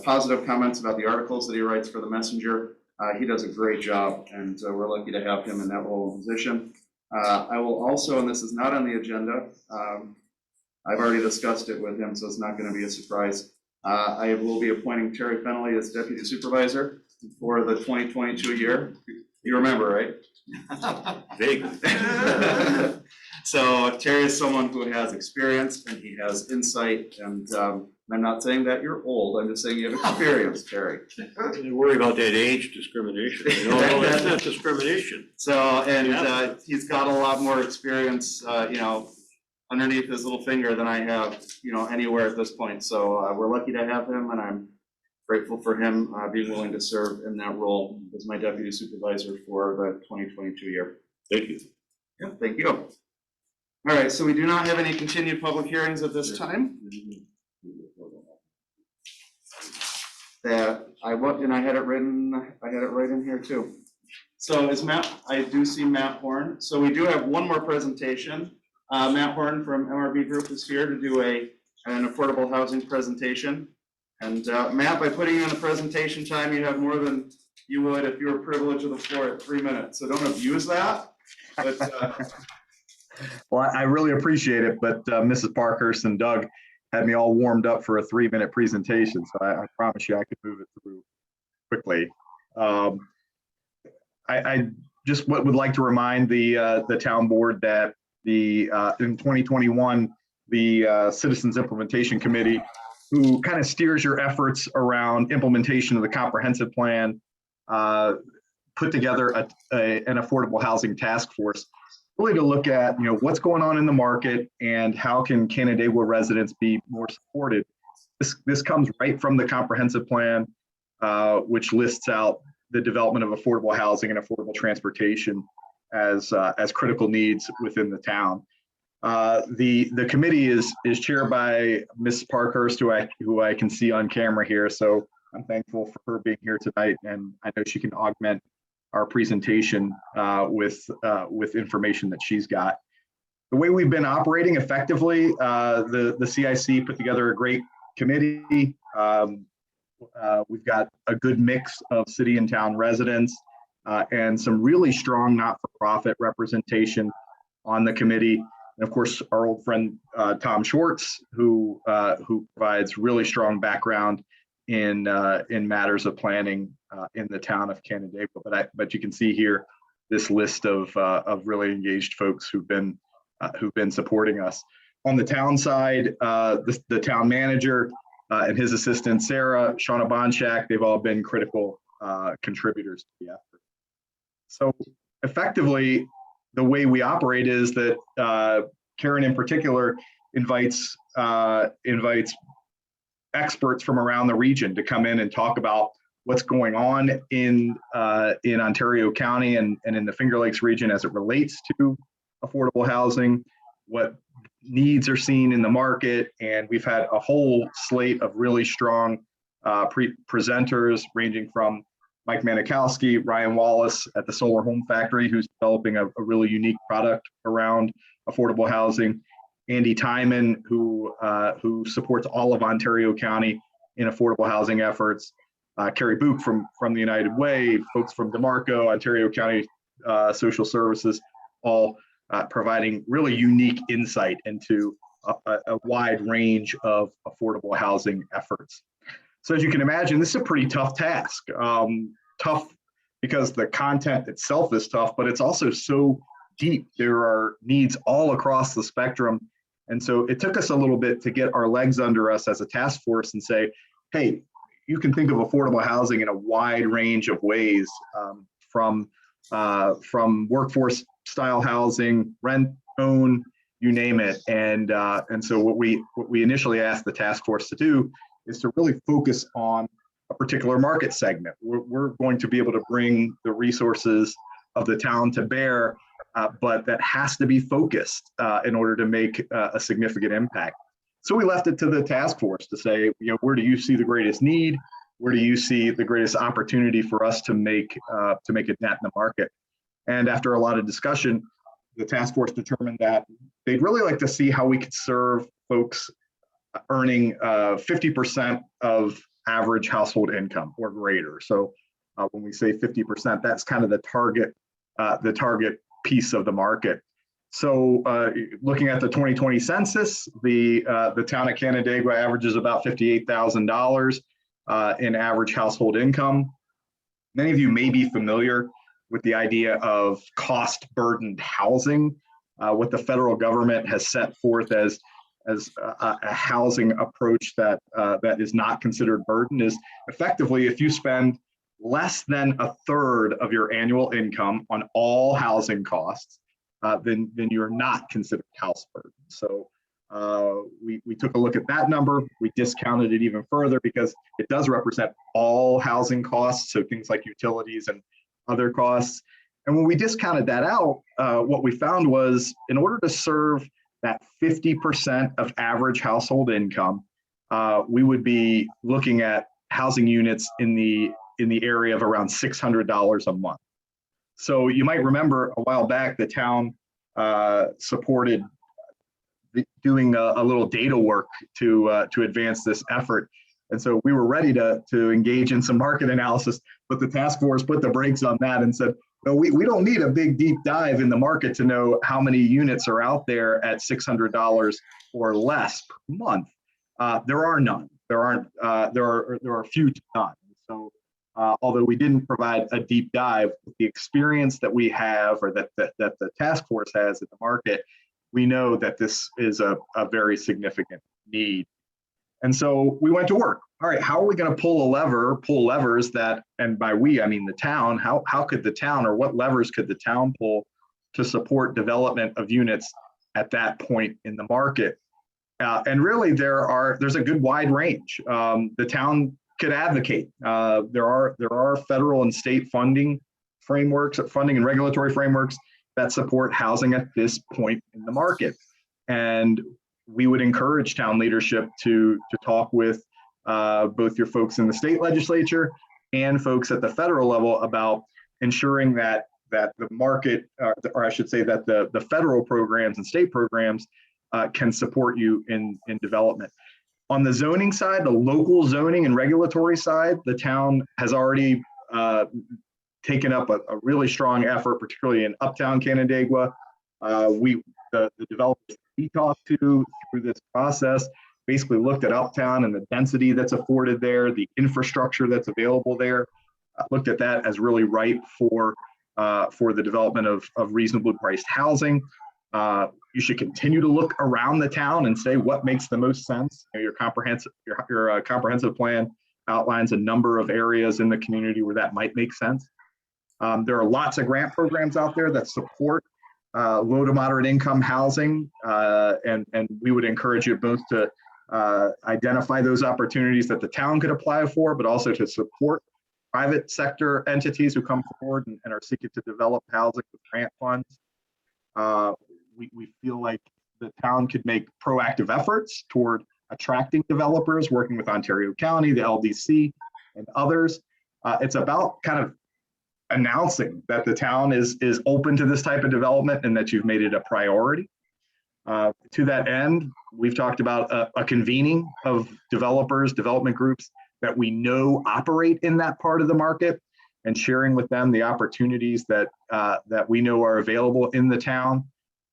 positive comments about the articles that he writes for the Messenger. He does a great job, and we're lucky to have him in that role and position. I will also, and this is not on the agenda, I've already discussed it with him, so it's not going to be a surprise. I will be appointing Terry Fennelly as deputy supervisor for the 2022 year. You remember, right? Vaguely. So Terry is someone who has experience and he has insight, and I'm not saying that you're old, I'm just saying you have experience, Terry. You worry about that age discrimination. No, that's not discrimination. So, and Yeah. he's got a lot more experience, underneath his little finger than I have, anywhere at this point. So we're lucky to have him, and I'm grateful for him being willing to serve in that role as my deputy supervisor for the 2022 year. Thank you. Yeah, thank you. All right, so we do not have any continued public hearings at this time. That I had it right in here too. So I do see Matt Horn. So we do have one more presentation. Matt Horn from MRB Group is here to do an affordable housing presentation. And Matt, by putting you in the presentation time, you have more than you would if you were privileged of the floor at 3 minutes. So don't abuse that. But Well, I really appreciate it, but Mrs. Parkhurst and Doug had me all warmed up for a 3-minute presentation, so I promise you I could move it through quickly. I just would like to remind the town board that in 2021, the Citizens Implementation Committee, who kind of steers your efforts around implementation of the comprehensive plan, put together an affordable housing task force, really to look at what's going on in the market and how can Canandaigua residents be more supported. This comes right from the comprehensive plan, which lists out the development of affordable housing and affordable transportation as critical needs within the town. The committee is chaired by Ms. Parkhurst, who I can see on camera here. So I'm thankful for her being here tonight, and I know she can augment our presentation with information that she's got. The way we've been operating effectively, the CIC put together a great committee. We've got a good mix of city and town residents and some really strong not-for-profit representation on the committee. And of course, our old friend Tom Schwartz, who provides really strong background in matters of planning in the town of Canandaigua. But you can see here this list of really engaged folks who've been supporting us. On the town side, the town manager and his assistant Sarah, Shauna Bonchak, they've all been critical contributors to the effort. So effectively, the way we operate is that Karen in particular invites experts from around the region to come in and talk about what's going on in Ontario County and in the Finger Lakes region as it relates to affordable housing, what needs are seen in the market. And we've had a whole slate of really strong presenters ranging from Mike Manikowski, Ryan Wallace at the Solar Home Factory, who's developing a really unique product around affordable housing. Andy Timon, who supports all of Ontario County in affordable housing efforts. Carrie Book from the United Way, folks from DeMarco, Ontario County Social Services, all providing really unique insight into a wide range of affordable housing efforts. So as you can imagine, this is a pretty tough task. Tough because the content itself is tough, but it's also so deep. There are needs all across the spectrum. And so it took us a little bit to get our legs under us as a task force and say, hey, you can think of affordable housing in a wide range of ways, from workforce style housing, rent, own, you name it. And so what we initially asked the task force to do is to really focus on a particular market segment. We're going to be able to bring the resources of the town to bear, but that has to be focused in order to make a significant impact. So we left it to the task force to say, where do you see the greatest need? Where do you see the greatest opportunity for us to make a dent in the market? And after a lot of discussion, the task force determined that they'd really like to see how we could serve folks earning 50% of average household income or greater. So when we say 50%, that's kind of the target piece of the market. So looking at the 2020 census, the town of Canandaigua averages about $58,000 in average household income. Many of you may be familiar with the idea of cost-burdened housing. What the federal government has set forth as a housing approach that is not considered burden is effectively if you spend less than a third of your annual income on all housing costs, then you're not considered house burden. So we took a look at that number. We discounted it even further because it does represent all housing costs, so things like utilities and other costs. And when we discounted that out, what we found was in order to serve that 50% of average household income, we would be looking at housing units in the area of around $600 a month. So you might remember a while back, the town supported doing a little data work to advance this effort. And so we were ready to engage in some market analysis, but the task force put the brakes on that and said, No, we don't need a big deep dive in the market to know how many units are out there at $600 or less per month. There are none. There are few to none. So although we didn't provide a deep dive, with the experience that we have, or that the task force has in the market, we know that this is a very significant need. And so we went to work. All right, how are we going to pull levers that, and by we, I mean the town, how could the town, or what levers could the town pull to support development of units at that point in the market? And really there's a good wide range. The town could advocate. There are federal and state funding and regulatory frameworks that support housing at this point in the market. And we would encourage town leadership to talk with both your folks in the state legislature and folks at the federal level about ensuring that the market, or I should say that the federal programs and state programs can support you in development. On the zoning side, the local zoning and regulatory side, the town has already taken up a really strong effort, particularly in Uptown Canandaigua. The developers we talked to through this process basically looked at Uptown and the density that's afforded there, the infrastructure that's available there, looked at that as really ripe for the development of reasonably priced housing. You should continue to look around the town and say what makes the most sense. Your comprehensive plan outlines a number of areas in the community where that might make sense. There are lots of grant programs out there that support low to moderate income housing, and we would encourage you both to identify those opportunities that the town could apply for, but also to support private sector entities who come forward and are seeking to develop housing with grant funds. We feel like the town could make proactive efforts toward attracting developers, working with Ontario County, the LDC, and others. It's about kind of announcing that the town is open to this type of development and that you've made it a priority. To that end, we've talked about a convening of development groups that we know operate in that part of the market, and sharing with them the opportunities that we know are available in the town.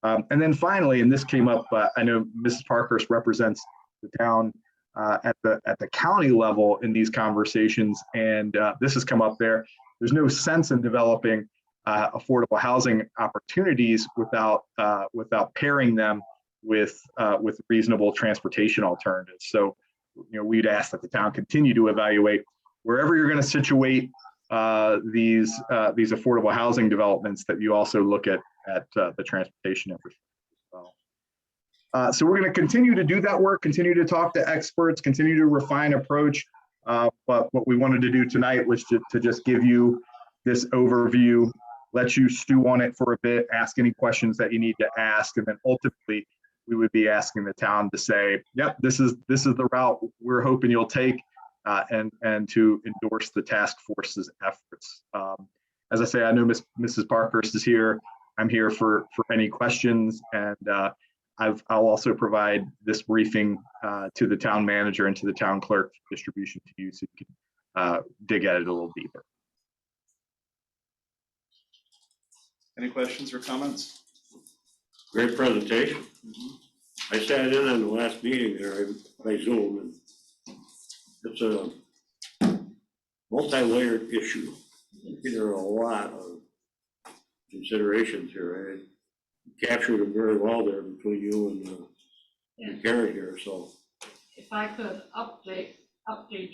And then finally, and this came up, I know Mrs. Parkhurst represents the town at the county level in these conversations, and this has come up there. There's no sense in developing affordable housing opportunities without pairing them with reasonable transportation alternatives. So, we'd ask that the town continue to evaluate wherever you're going to situate these affordable housing developments, that you also look at the transportation infrastructure as well. So we're going to continue to do that work, continue to talk to experts, continue to refine approach. But what we wanted to do tonight was to just give you this overview, let you stew on it for a bit, ask any questions that you need to ask, and then ultimately we would be asking the town to say, yep, this is the route we're hoping you'll take, and to endorse the task force's efforts. As I say, I know Mrs. Parkhurst is here. I'm here for any questions, and I'll also provide this briefing to the town manager and to the town clerk for distribution to you, so you can dig at it a little deeper. Any questions or comments? Great presentation. I sat in on the last meeting there by Zoom, and it's a multi-layered issue. There are a lot of considerations here. I captured them very well there between you and Karen here, so. If I could update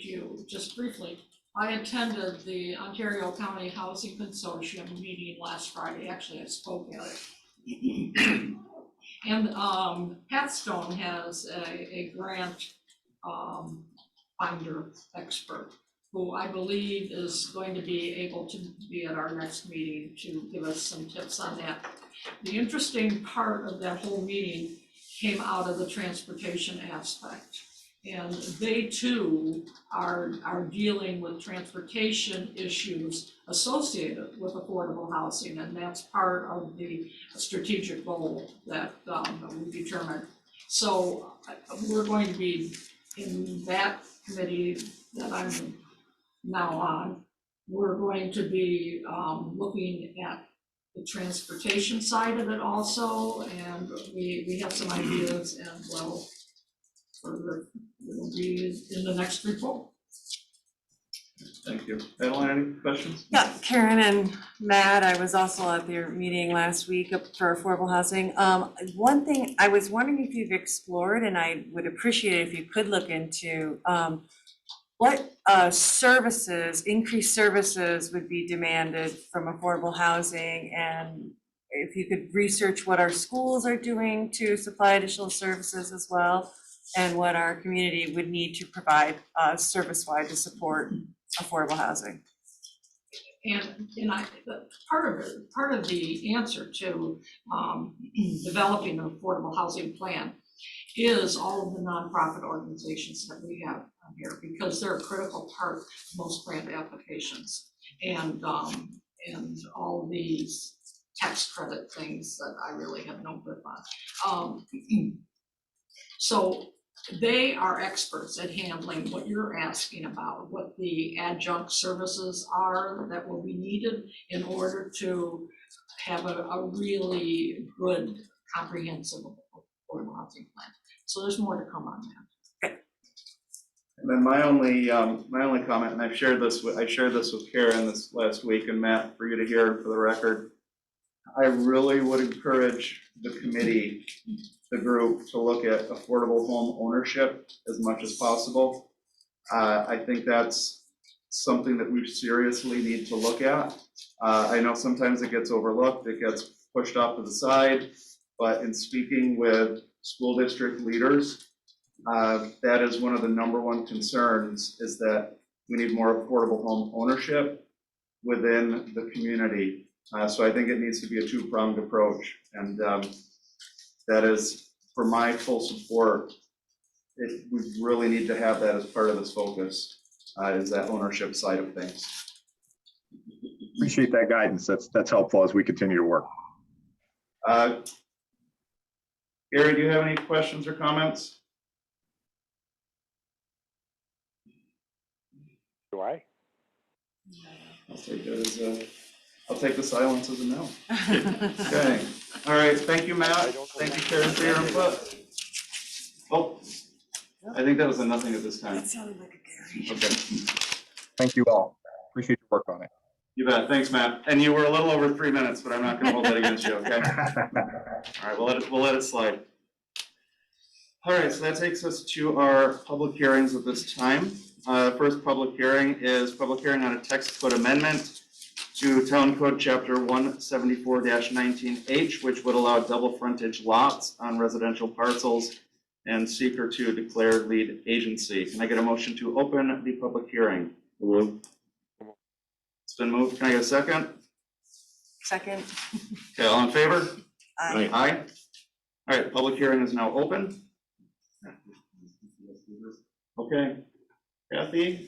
you just briefly, I attended the Ontario County Housing Consortium meeting last Friday. Actually, I spoke at it. And Pat Stone has a grant finder expert who I believe is going to be able to be at our next meeting to give us some tips on that. The interesting part of that whole meeting came out of the transportation aspect. And they too are dealing with transportation issues associated with affordable housing, and that's part of the strategic goal that we determined. So we're going to be in that committee that I'm now on, we're going to be looking at the transportation side of it also, and we have some ideas, and well, it'll be in the next report. Thank you. Adeline, any questions? Yeah, Karen and Matt, I was also at their meeting last week for affordable housing. One thing, I was wondering if you've explored, and I would appreciate it if you could look into, what services, increased services would be demanded from affordable housing, and if you could research what our schools are doing to supply additional services as well, and what our community would need to provide service-wide to support affordable housing. And part of the answer to developing an affordable housing plan is all of the nonprofit organizations that we have here, because they're a critical part of most grant applications, and all these tax credit things that I really have no grip on. So they are experts at handling what you're asking about, what the adjunct services are that will be needed in order to have a really good, comprehensive affordable housing plan. So there's more to come on that. And then my only comment, and I shared this with Karen this last week, and Matt, for you to hear for the record, I really would encourage the committee, the group, to look at affordable home ownership as much as possible. I think that's something that we seriously need to look at. I know sometimes it gets overlooked, it gets pushed off to the side, but in speaking with school district leaders, that is one of the #1 concerns, is that we need more affordable home ownership within the community. So I think it needs to be a two-pronged approach, and that is, for my full support, we really need to have that as part of this focus, is that ownership side of things. Appreciate that guidance. That's helpful as we continue to work. Gary, do you have any questions or comments? Do I? I'll take the silence as a no. Okay, all right, thank you, Matt. Thank you, Karen, for your input. Oh, I think that was a nothing at this time. That sounded like a Gary. Okay, Thank you all. Appreciate your work on it. you bet, thanks, Matt. And you were a little over 3 minutes, but I'm not gonna hold that against you, okay? All right, we'll let it slide. All right, so that takes us to our public hearings at this time. First public hearing is public hearing on a text code amendment to Town Code Chapter 174-19H, which would allow double frontage lots on residential parcels and seeker to declare lead agency. Can I get a motion to open the public hearing? It's been moved. Can I get a second? Second. Okay, all in favor? Aye. Aye. All right, public hearing is now open. Okay, Kathy,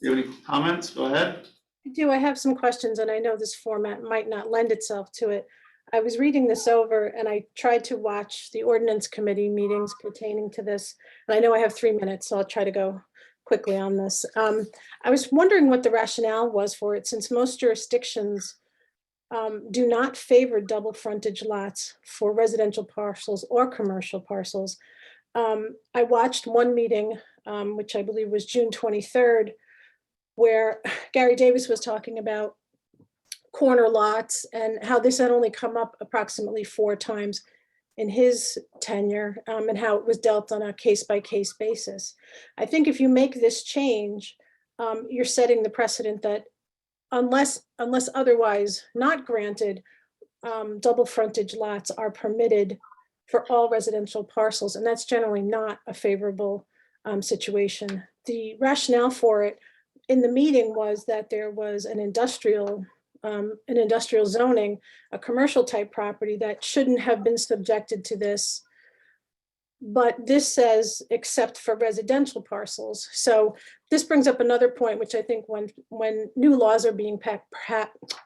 you have any comments? Go ahead. I do. I have some questions, and I know this format might not lend itself to it. I was reading this over, and I tried to watch the ordinance committee meetings pertaining to this. And I know I have 3 minutes, so I'll try to go quickly on this. I was wondering what the rationale was for it, since most jurisdictions do not favor double frontage lots for residential parcels or commercial parcels. I watched one meeting, which I believe was June 23rd, where Gary Davis was talking about corner lots and how this had only come up approximately 4 times in his tenure, and how it was dealt on a case-by-case basis. I think if you make this change, you're setting the precedent that unless otherwise not granted, double frontage lots are permitted for all residential parcels, and that's generally not a favorable situation. The rationale for it in the meeting was that there was an industrial zoning, a commercial type property that shouldn't have been subjected to this. But this says except for residential parcels. So this brings up another point, which I think when new laws are being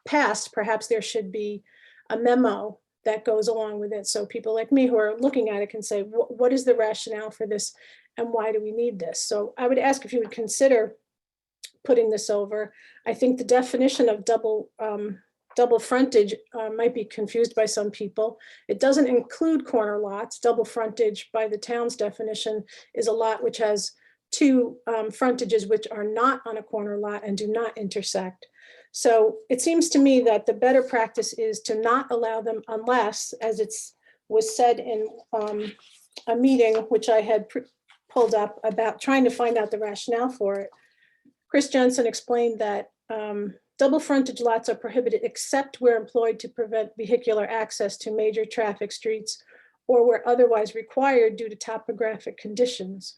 passed, perhaps there should be a memo that goes along with it. So people like me who are looking at it can say, what is the rationale for this and why do we need this? So I would ask if you would consider putting this over. I think the definition of double frontage might be confused by some people. It doesn't include corner lots. Double frontage by the town's definition is a lot which has two frontages which are not on a corner lot and do not intersect. So it seems to me that the better practice is to not allow them unless, as was said in a meeting which I had pulled up about trying to find out the rationale for it. Chris Jensen explained that double frontage lots are prohibited except where employed to prevent vehicular access to major traffic streets or where otherwise required due to topographic conditions.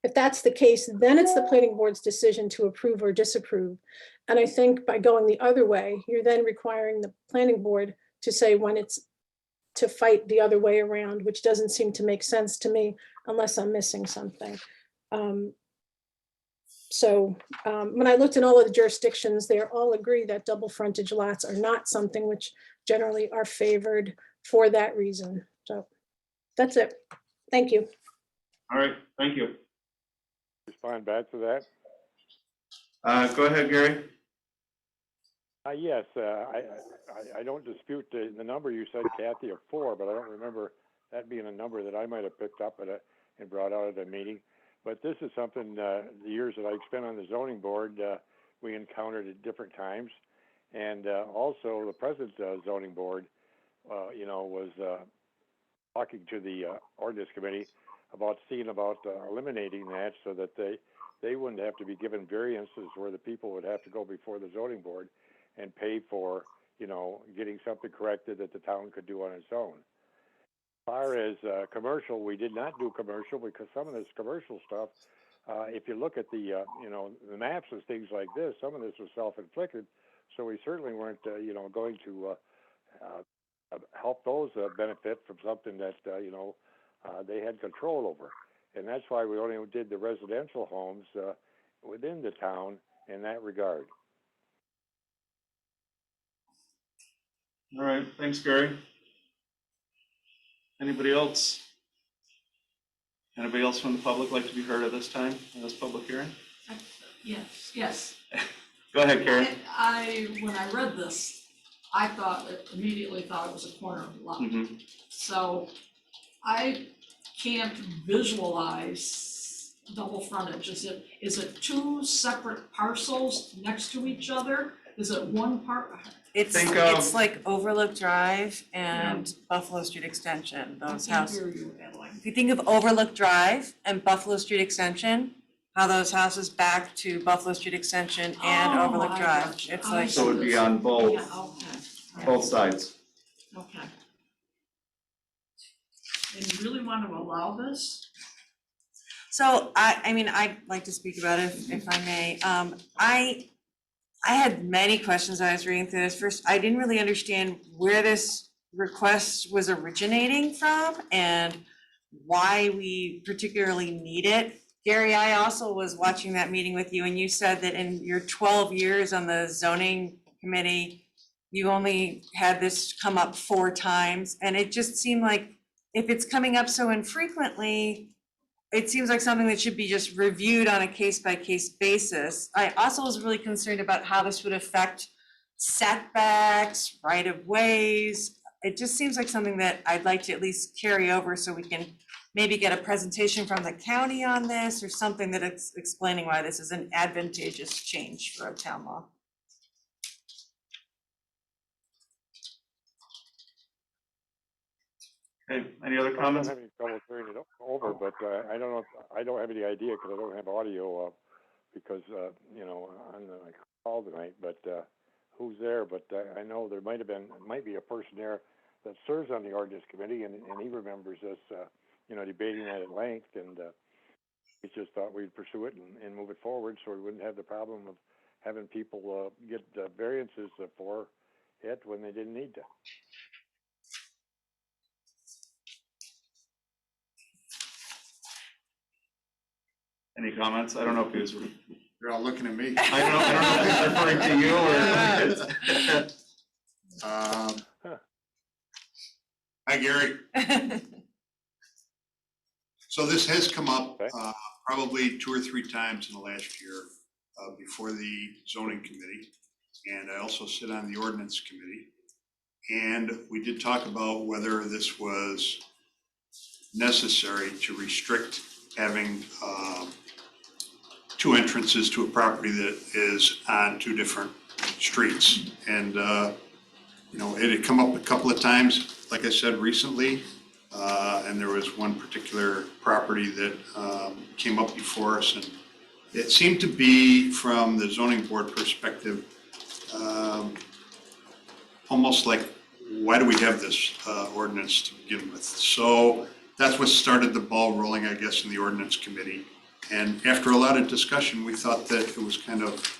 If that's the case, then it's the planning board's decision to approve or disapprove. And I think by going the other way, you're then requiring the planning board to say when it's to fight the other way around, which doesn't seem to make sense to me unless I'm missing something. When I looked at all of the jurisdictions, they all agree that double frontage lots are not something which generally are favored for that reason. So that's it. Thank you. All right, thank you. Respond back to that? Go ahead, Gary. Yes, I don't dispute the number you said, Kathy, of 4, but I don't remember that being a number that I might have picked up and brought out at a meeting. But this is something, the years that I've spent on the zoning board, we encountered at different times. And also the present zoning board, was talking to the ordinance committee about seeing about eliminating that so that they wouldn't have to be given variances where the people would have to go before the zoning board and pay for, getting something corrected that the town could do on its own. As far as commercial, we did not do commercial because some of this commercial stuff, if you look at the, the maps and things like this, some of this was self-inflicted. So we certainly weren't, going to help those benefit from something that, they had control over. And that's why we only did the residential homes within the town in that regard. All right, thanks, Gary. Anybody else? Anybody else from the public like to be heard at this time in this public hearing? Yes. Go ahead, Karen. When I read this, I immediately thought it was a corner lot. Mm-hmm. So I can't visualize double frontage. Is it 2 separate parcels next to each other? Is it one part? It's like Overlook Drive and Buffalo Street Extension, those houses. If you think of Overlook Drive and Buffalo Street Extension, how those houses back to Buffalo Street Extension and Overlook Drive. It's like. So it would be on both, both sides. Okay. And you really want to allow this? So I'd like to speak about it if I may. I had many questions I was reading through this. First, I didn't really understand where this request was originating from and why we particularly need it. Gary, I also was watching that meeting with you and you said that in your 12 years on the zoning committee, you only had this come up 4 times. And it just seemed like if it's coming up so infrequently, it seems like something that should be just reviewed on a case-by-case basis. I also was really concerned about how this would affect setbacks, right-of-ways. It just seems like something that I'd like to at least carry over so we can maybe get a presentation from the county on this or something that is explaining why this is an advantageous change for a town law. Okay, any other comments? I'm having trouble turning it over, but I don't know. I don't have any idea because I don't have audio because on the call tonight. But who's there? But I know there might be a person there that serves on the ordinance committee, and he remembers us, debating that at length. And we just thought we'd pursue it and move it forward, so we wouldn't have the problem of having people get variances for it when they didn't need to. Any comments? I don't know if he was. You're all looking at me. I don't know if he's referring to you or. Hi, Gary. So this has come up probably 2 or 3 times in the last year. before the zoning committee, and I also sit on the ordinance committee. And we did talk about whether this was necessary to restrict having two entrances to a property that is on two different streets. And, you know, it had come up a couple of times, like I said, recently. And there was one particular property that came up before us, and it seemed to be, from the zoning board perspective, almost like, why do we have this ordinance to begin with? So that's what started the ball rolling, I guess, in the ordinance committee. And after a lot of discussion, we thought that it was kind of,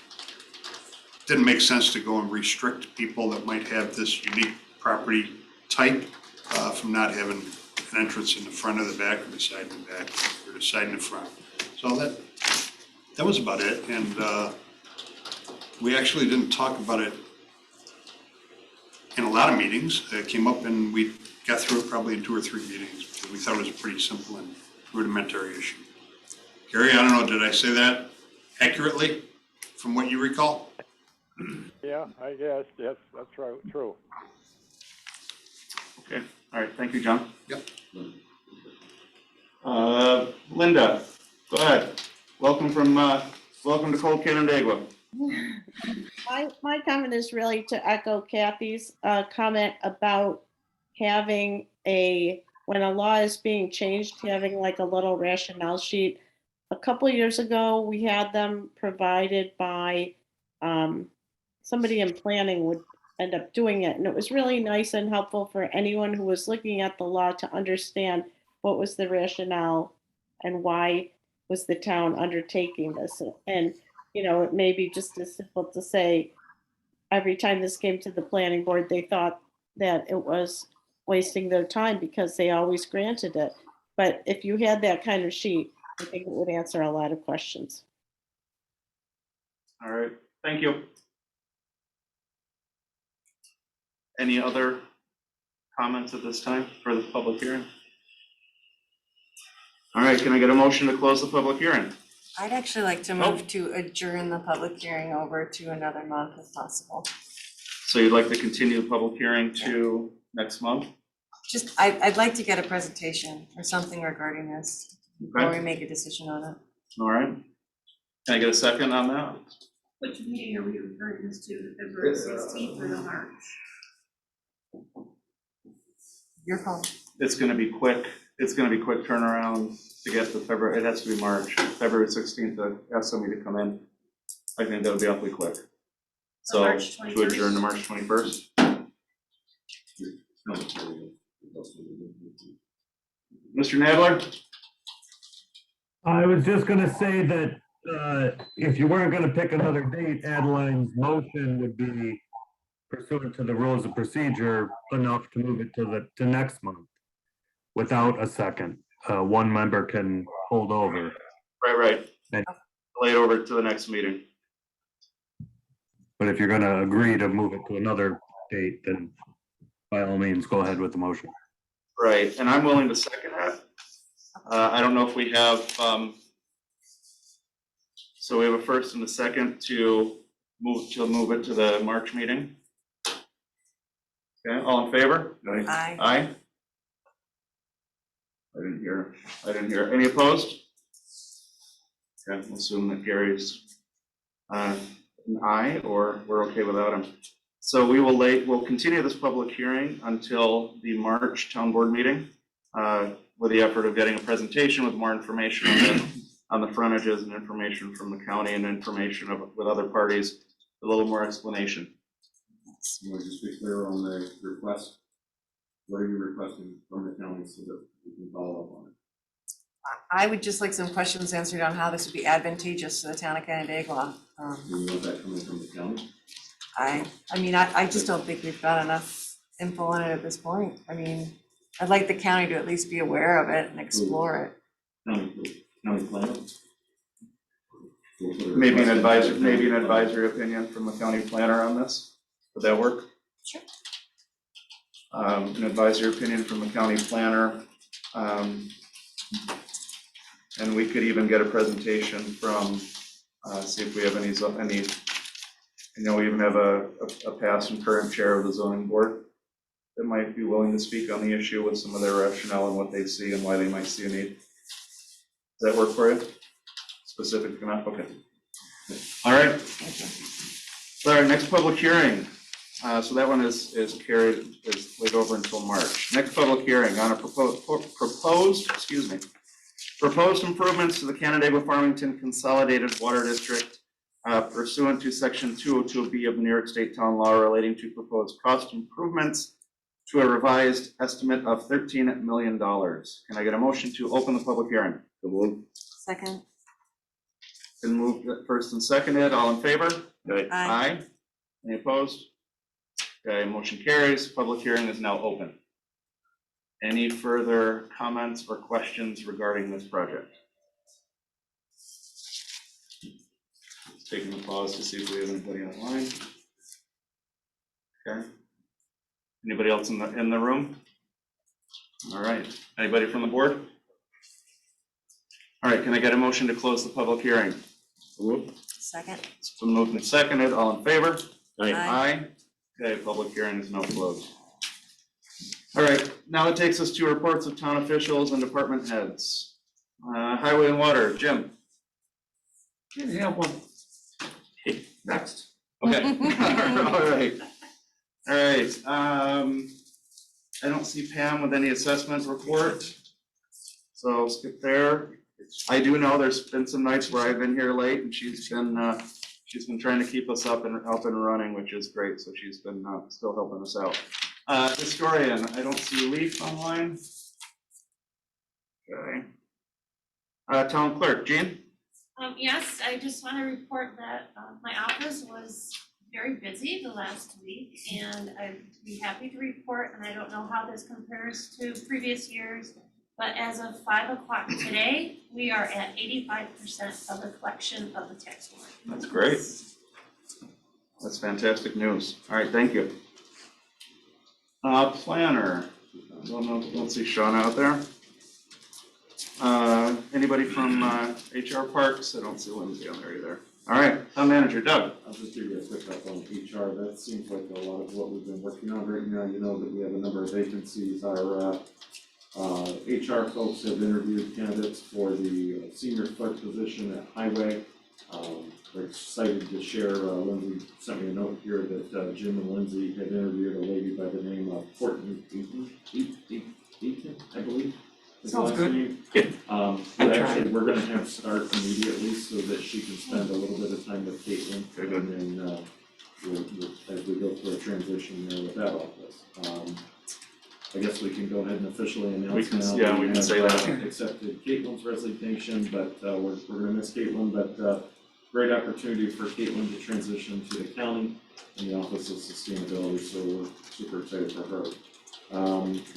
didn't make sense to go and restrict people that might have this unique property type from not having an entrance in the front or the back, or the side and the back, or the side and the front. So that was about it. And we actually didn't talk about it in a lot of meetings. It came up and we got through it probably in 2 or 3 meetings, because we thought it was a pretty simple and rudimentary issue. Gary, I don't know, did I say that accurately from what you recall? Yeah, I guess, yes, that's right, true. Okay, all right, thank you, John. Yep. Linda, go ahead. Welcome to Cold Canandaigua. My comment is really to echo Kathy's comment about having when a law is being changed, having like a little rationale sheet. A couple of years ago, we had them provided by somebody in planning would end up doing it. And it was really nice and helpful for anyone who was looking at the law to understand what was the rationale and why was the town undertaking this. And, you know, it may be just as simple to say, every time this came to the planning board, they thought that it was wasting their time because they always granted it. But if you had that kind of sheet, I think it would answer a lot of questions. All right, thank you. Any other comments at this time for the public hearing? All right, can I get a motion to close the public hearing? I'd actually like to move to adjourn the public hearing over to another month if possible. So you'd like to continue the public hearing to next month? Just, I'd like to get a presentation or something regarding this before Okay. we make a decision on it. All right. Can I get a second on that? Which meeting are we referring this to, the February 16th or the March? Your call. It's gonna be quick. It's gonna be quick turnaround to get to February. It has to be March, February 16th to ask somebody to come in. I think that'll be awfully quick. So March to 21st? adjourn to March 21st. Mr. Nadler? I was just gonna say that if you weren't gonna pick another date, Adeline's motion would be pursuant to the rules of procedure enough to move it to next month without a second. One member can hold over. Right. And- Lay it over to the next meeting. But if you're gonna agree to move it to another date, then by all means, go ahead with the motion. Right, and I'm willing to second that. I don't know if we have, so we have a first and a second to move it to the March meeting. Okay, all in favor? Aye. Aye? I didn't hear. Any opposed? Okay, we'll assume that Gary's an aye, or we're okay without him. So we'll continue this public hearing until the March town board meeting, with the effort of getting a presentation with more information on the frontages and information from the county and information with other parties, a little more explanation. You want to just be clear on the request? What are you requesting from the county so that we can follow up on it? I would just like some questions answered on how this would be advantageous to the town of Canandaigua. Do you want that coming from the county? I mean, I just don't think we've got enough info on it at this point. I mean, I'd like the county to at least be aware of it and explore it. County planner? Maybe an advisory opinion from the county planner on this. Would that work? Sure. An advisory opinion from the county planner. And we could even get a presentation from See if we have any, we even have a past and current chair of the zoning board that might be willing to speak on the issue with some of their rationale and what they see and why they might see a need. Does that work for you? Specific enough? Okay. All right. All right, next public hearing. So that one is laid over until March. Next public hearing on a proposed improvements to the Canandaigua Farmington Consolidated Water District pursuant to section 202B of the New York State Town Law relating to proposed cost improvements to a revised estimate of $13 million. Can I get a motion to open the public hearing? Second. Been moved first and seconded. All in favor? Aye. Any opposed? Okay, motion carries. Public hearing is now open. Any further comments or questions regarding this project? Taking a pause to see if we have anybody online. Okay. Anybody else in the room? All right. Anybody from the board? All right, can I get a motion to close the public hearing? Second. It's been moved and seconded. All in favor? Aye. Aye. Okay, public hearing is now closed. All right, now it takes us to reports of town officials and department heads. Highway and Water, Jim. Yeah, one. Next. Okay. All right. All right. I don't see Pam with any assessment report, so I'll skip there. I do know there's been some nights where I've been here late, and she's been trying to keep us up and running, which is great. So she's been still helping us out. Historian, I don't see Leaf online. Okay. Town clerk, Jean? Yes, I just want to report that my office was very busy the last week, and I'd be happy to report, and I don't know how this compares to previous years, but as of 5 o'clock today, we are at 85% of the collection of the tax warrant. That's great. That's fantastic news. All right, thank you. Planner, don't see Sean out there. Anybody from HR Parks? I don't see Lindsay on there either. All right, town manager, Doug. I'll just give you a quick up on HR. That seems like a lot of what we've been working on right now. You know that we have a number of vacancies. Our HR folks have interviewed candidates for the senior clerk position at Highway. We're excited to share, Lindsay sent me a note here that Jim and Lindsay had interviewed a lady by the name of Courtney Eaton, I believe. Sounds good. But actually, we're gonna have start immediately so that she can spend a little bit of time with Caitlin. And then we'll, as we go through a transition there with that office. I guess we can go ahead and officially announce now. Yeah, we can say that. Accepted Caitlin's resignation, but we're gonna miss Caitlin, but great opportunity for Caitlin to transition to the county in the Office of Sustainability, so we're super excited for her.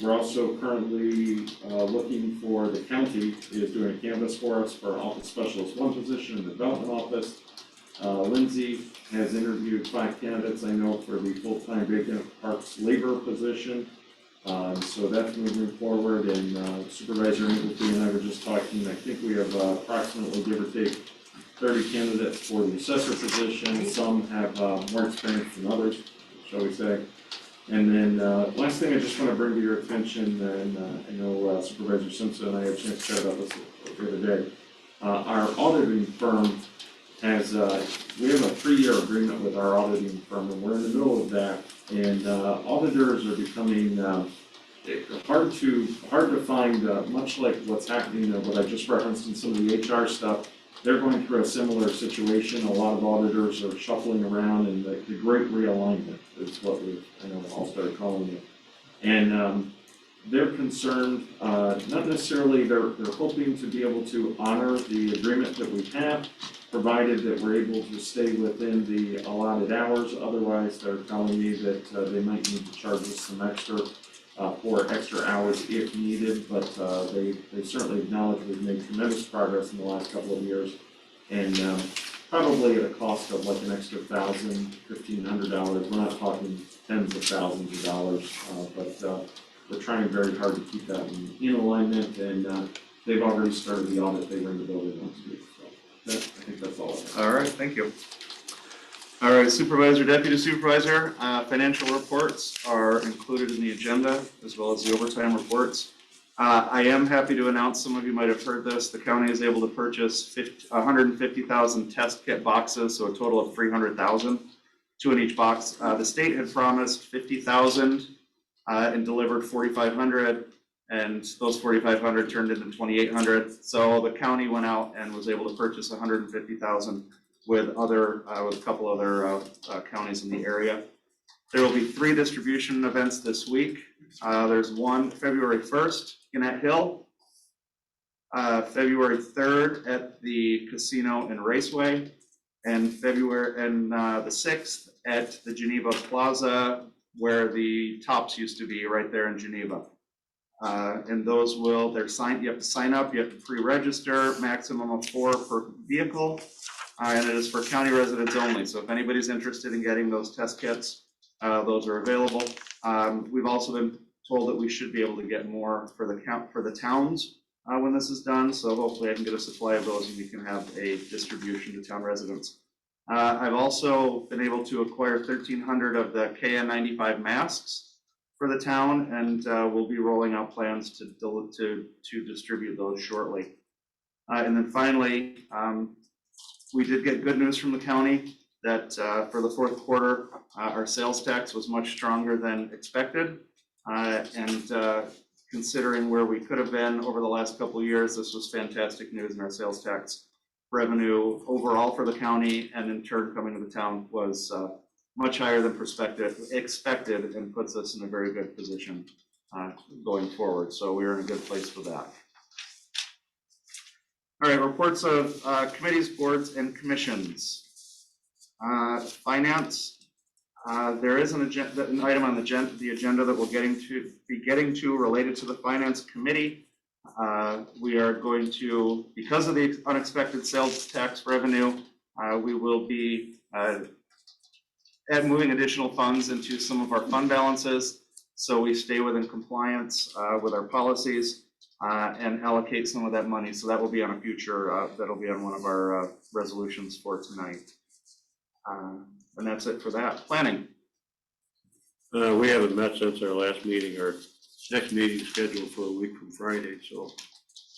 We're also currently looking for, the county is doing a canvas for us for Office Specialist 1 position in the Development Office. Lindsay has interviewed 5 candidates, I know, for the full-time vacant Parks labor position. So that's moving forward, and Supervisor Nicholson and I were just talking, I think we have approximately, give or take, 30 candidates for the assessor position. Some have more experience than others, shall we say. And then last thing I just want to bring to your attention, and I know Supervisor Simpson and I had a chance to chat about this the other day. Our auditing firm has, we have a 3-year agreement with our auditing firm, and we're in the middle of that. And auditors are becoming hard to find, much like what's happening, what I just referenced in some of the HR stuff. They're going through a similar situation. A lot of auditors are shuffling around, and the great realignment is what we, I know, all started calling it. And they're concerned, not necessarily, they're hoping to be able to honor the agreement that we have, provided that we're able to stay within the allotted hours. Otherwise, they're telling me that they might need to charge us some extra for extra hours if needed, but they certainly acknowledge we've made tremendous progress in the last couple of years, and probably at a cost of like an extra $1,000, $1,500. We're not talking tens of thousands of dollars, but we're trying very hard to keep that in alignment, and they've already started the audit. They were in the building last week. I think that's all. All right, thank you. All right, Supervisor, Deputy Supervisor, financial reports are included in the agenda as well as the overtime reports. I am happy to announce, some of you might have heard this, the county is able to purchase 150,000 test kit boxes, so a total of 300,000, 2 in each box. The state had promised 50,000 and delivered 4,500, and those 4,500 turned into 2,800. So the county went out and was able to purchase 150,000 with a couple other counties in the area. There will be 3 distribution events this week. There's one February 1st in Gannett Hill, February 3rd at the Casino and Raceway, and the 6th at the Geneva Plaza where the Tops used to be, right there in Geneva. And those you have to sign up, you have to pre-register, maximum of 4 per vehicle, and it is for county residents only. So if anybody's interested in getting those test kits, those are available. We've also been told that we should be able to get more for the towns when this is done. So hopefully I can get a supply of those and we can have a distribution to town residents. I've also been able to acquire 1,300 of the KN95 masks for the town, and we'll be rolling out plans to distribute those shortly. And then finally, we did get good news from the county that for the 4th quarter, our sales tax was much stronger than expected. And considering where we could have been over the last couple of years, this was fantastic news, and our sales tax revenue overall for the county and in turn coming to the town was much higher than expected, and puts us in a very good position going forward. So we're in a good place for that. All right, reports of committees, boards, and commissions. Finance, there is an item on the agenda that we'll be getting to related to the Finance Committee. We are going to, because of the unexpected sales tax revenue, we will be moving additional funds into some of our fund balances, so we stay within compliance with our policies and allocate some of that money. So that will be on a future, that'll be on one of our resolutions for tonight. And that's it for that. Planning. We haven't met since our last meeting. Our next meeting is scheduled for a week from Friday, so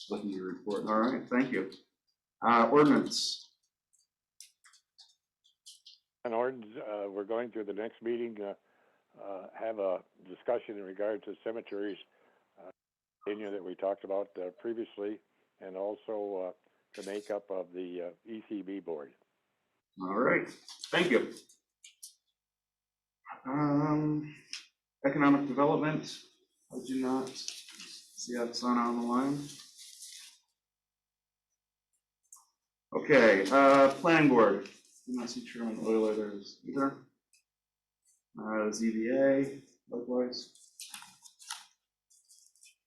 nothing to report. All right, thank you. Ordinance. An ordinance, we're going to the next meeting, have a discussion in regard to cemeteries, that we talked about previously, and also the makeup of the ECB board. All right, thank you. Economic development, I do not see Oksana on the line. Okay, planning board, do not see Chairman Euler there either. ZBA, likewise.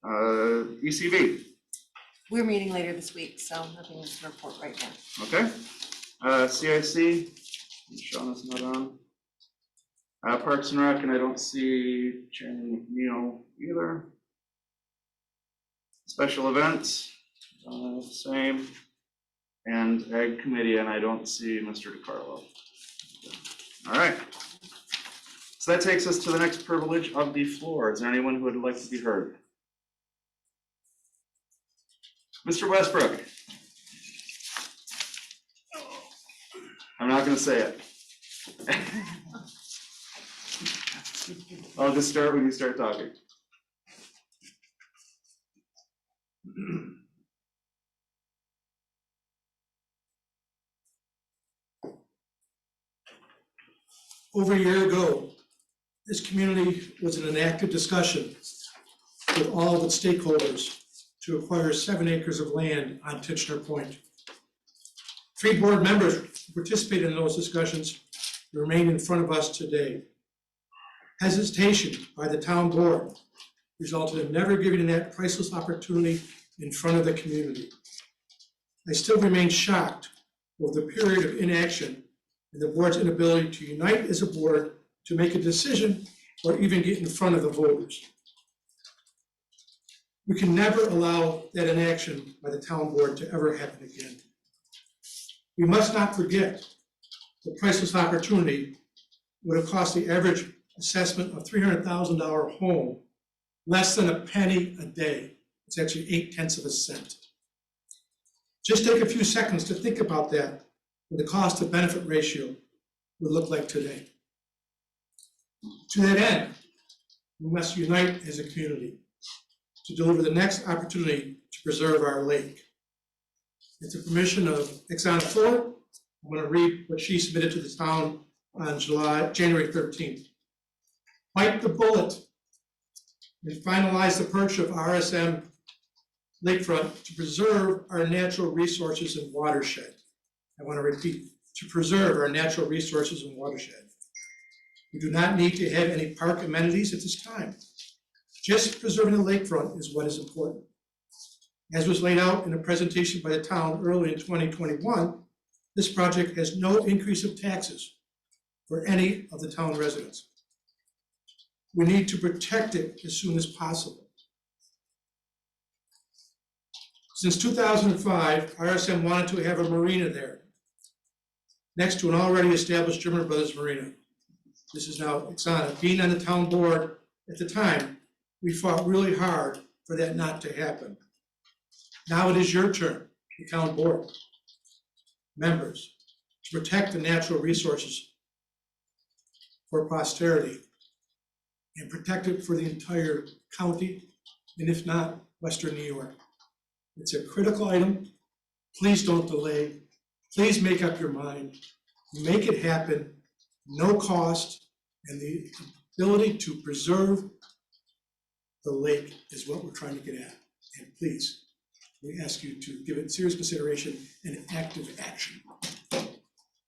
ECB. We're meeting later this week, so nothing to report right now. Okay. CIC, Sean is not on. Parks and Rec, and I don't see Chairman McNeil either. Special events, same. And Ag Committee, and I don't see Mr. DiCarlo. All right. So that takes us to the next privilege of the floor. Is there anyone who would like to be heard? Mr. Westbrook. I'm not going to say it. I'll just start when you start talking. Over a year ago, this community was in an active discussion with all of its stakeholders to acquire 7 acres of land on Titchener Point. 3 board members who participated in those discussions remain in front of us today. Hesitation by the town board resulted in never giving that priceless opportunity in front of the community. I still remain shocked over the period of inaction and the board's inability to unite as a board to make a decision or even get in front of the voters. We can never allow that inaction by the town board to ever happen again. We must not forget the priceless opportunity would have cost the average assessment of $300,000 home less than a penny a day. It's actually 0.8 of a cent. Just take a few seconds to think about that, what the cost to benefit ratio would look like today. To that end, we must unite as a community to deliver the next opportunity to preserve our lake. With the permission of Exxon Ford, I'm going to read what she submitted to the town on January 13th. Bite the bullet and finalize the purchase of RSM lakefront to preserve our natural resources and watershed. I want to repeat, to preserve our natural resources and watershed. We do not need to have any park amenities at this time. Just preserving the lakefront is what is important. As was laid out in a presentation by the town early in 2021, this project has no increase of taxes for any of the town residents. We need to protect it as soon as possible. Since 2005, RSM wanted to have a marina there, next to an already established German Brothers Marina. This is now Exxon. Being on the town board at the time, we fought really hard for that not to happen. Now it is your turn, the town board, members, to protect the natural resources for posterity and protect it for the entire county, and if not, Western New York. It's a critical item. Please don't delay. Please make up your mind. Make it happen. No cost, and the ability to preserve the lake is what we're trying to get at. And please, we ask you to give it serious consideration and active action.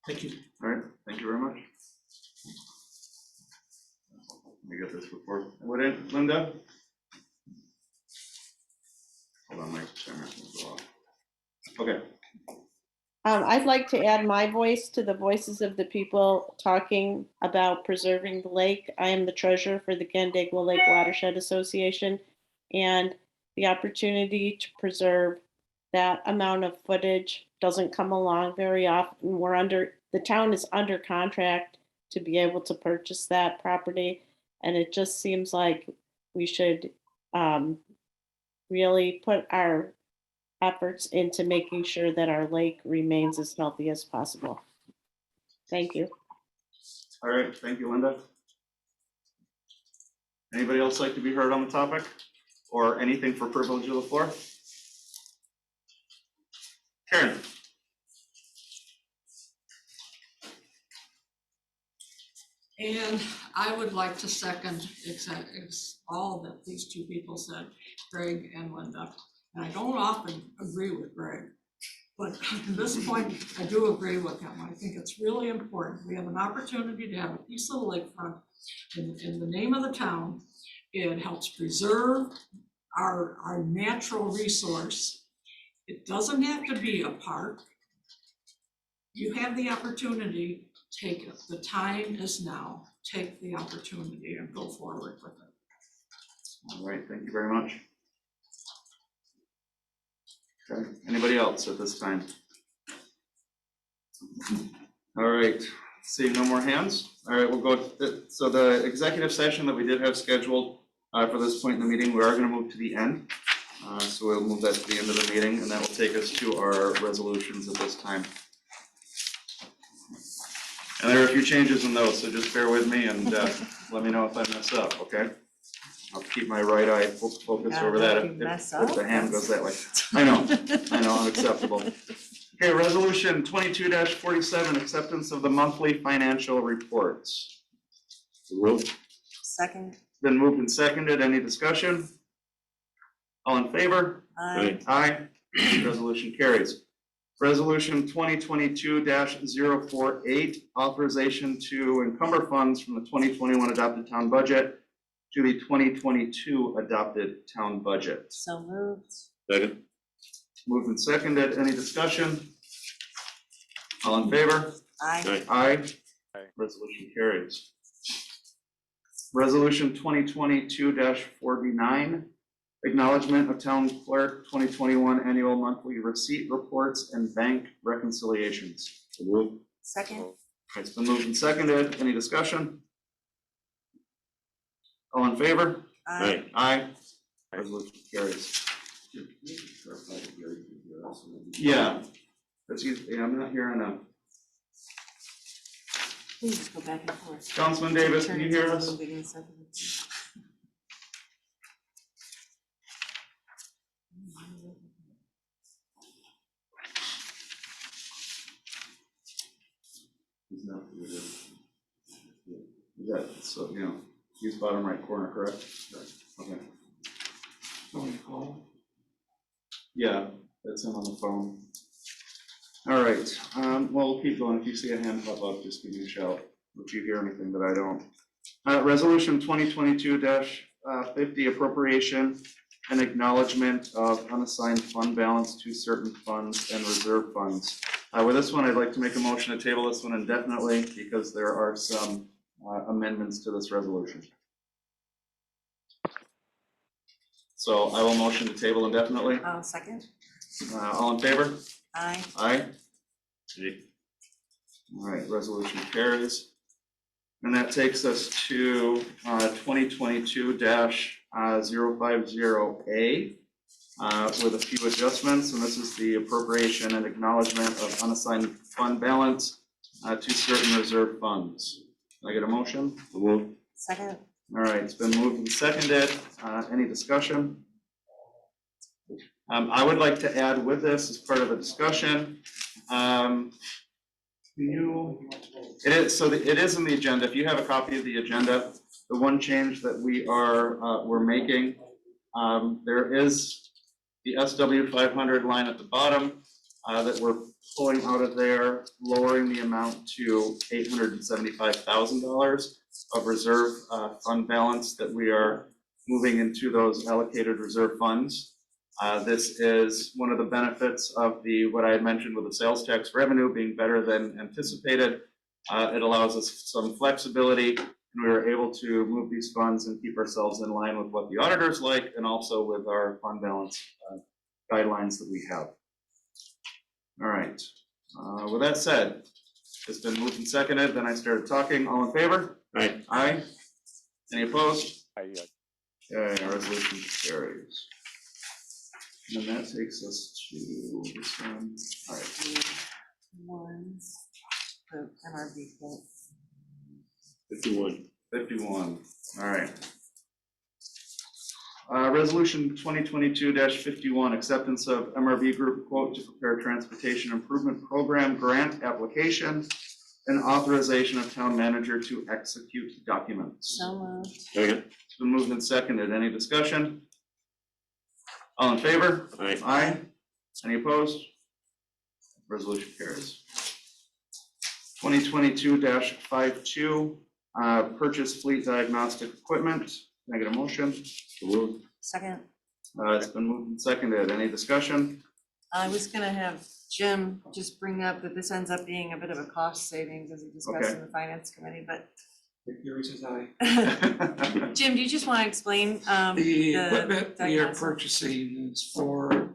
Thank you. All right, thank you very much. Let me get this report. Linda? Hold on, Mike. Okay. I'd like to add my voice to the voices of the people talking about preserving the lake. I am the treasurer for the Canandaigua Lake Watershed Association, and the opportunity to preserve that amount of footage doesn't come along very often. The town is under contract to be able to purchase that property, and it just seems like we should really put our efforts into making sure that our lake remains as healthy as possible. Thank you. All right, thank you, Linda. Anybody else like to be heard on the topic or anything for privilege of the floor? Karen. And I would like to second all that these two people said, Greg and Linda. And I don't often agree with Greg, but at this point, I do agree with him. I think it's really important. We have an opportunity to have a piece of the lakefront in the name of the town. It helps preserve our natural resource. It doesn't have to be a park. You have the opportunity, take it. The time is now. Take the opportunity and go forward with it. All right, thank you very much. Okay, anybody else at this time? All right, seeing no more hands. All right, we'll go, so the executive session that we did have scheduled for this point in the meeting, we are going to move to the end. So we'll move that to the end of the meeting, and that will take us to our resolutions at this time. And there are a few changes in those, so just bear with me and let me know if I mess up, okay? I'll keep my right eye focused over that if the hand goes that way. I know, unacceptable. Okay, resolution 22-47, acceptance of the monthly financial reports. Second. Been moved and seconded. Any discussion? All in favor? Aye. Aye. Resolution carries. Resolution 2022-048, authorization to encumber funds from the 2021 adopted town budget to the 2022 adopted town budget. So moved. Second. Moved and seconded. Any discussion? All in favor? Aye. Aye. Aye. Resolution carries. Resolution 2022-49, Acknowledgement of Town Clerk 2021 Annual Monthly Receipt Reports and Bank Reconciliations. Second. It's been moved and seconded. Any discussion? All in favor? Aye. Aye. Resolution carries. Yeah. I'm not hearing a. Please go back and forth. Councilman Davis, can you hear us? He's not. Yeah, so, he's bottom right corner, correct? Okay. Phone call. Yeah, that's him on the phone. All right, well, we'll keep going. If you see a hand pop up, just give me a shout. If you hear anything that I don't. Resolution 2022-50 appropriation and acknowledgement of unassigned fund balance to certain funds and reserve funds. With this one, I'd like to make a motion to table this one indefinitely because there are some amendments to this resolution. So I will motion to table indefinitely. I'll second. All in favor? Aye. Aye. All right, resolution carries. And that takes us to 2022-050A with a few adjustments. And this is the appropriation and acknowledgement of unassigned fund balance to certain reserve funds. Can I get a motion? Second. All right, it's been moved and seconded. Any discussion? I would like to add with this as part of the discussion. It is in the agenda. If you have a copy of the agenda, the one change that we're making, there is the SW 500 line at the bottom that we're pulling out of there, lowering the amount to $875,000 of reserve fund balance that we are moving into those allocated reserve funds. This is one of the benefits of what I had mentioned with the sales tax revenue being better than anticipated. It allows us some flexibility, and we were able to move these funds and keep ourselves in line with what the auditors like and also with our fund balance guidelines that we have. All right, with that said, it's been moved and seconded, then I started talking. All in favor? Aye. Aye. Any opposed? Aye. Okay, our resolution carries. And then that takes us to this one. All right. One's the MRV quote. 51. All right. Resolution 2022-51, acceptance of MRV Group quote to prepare transportation improvement program grant application and authorization of town manager to execute documents. So moved. Second. It's been moved and seconded. Any discussion? All in favor? Aye. Aye. Any opposed? Resolution carries. 2022-52, purchase fleet diagnostic equipment. Can I get a motion? Second. It's been moved and seconded. Any discussion? I was gonna have Jim just bring up that this ends up being a bit of a cost savings as we discussed Okay. in the finance committee, but Gary says aye. Jim, do you just want to explain The equipment we are diagnostic? purchasing is for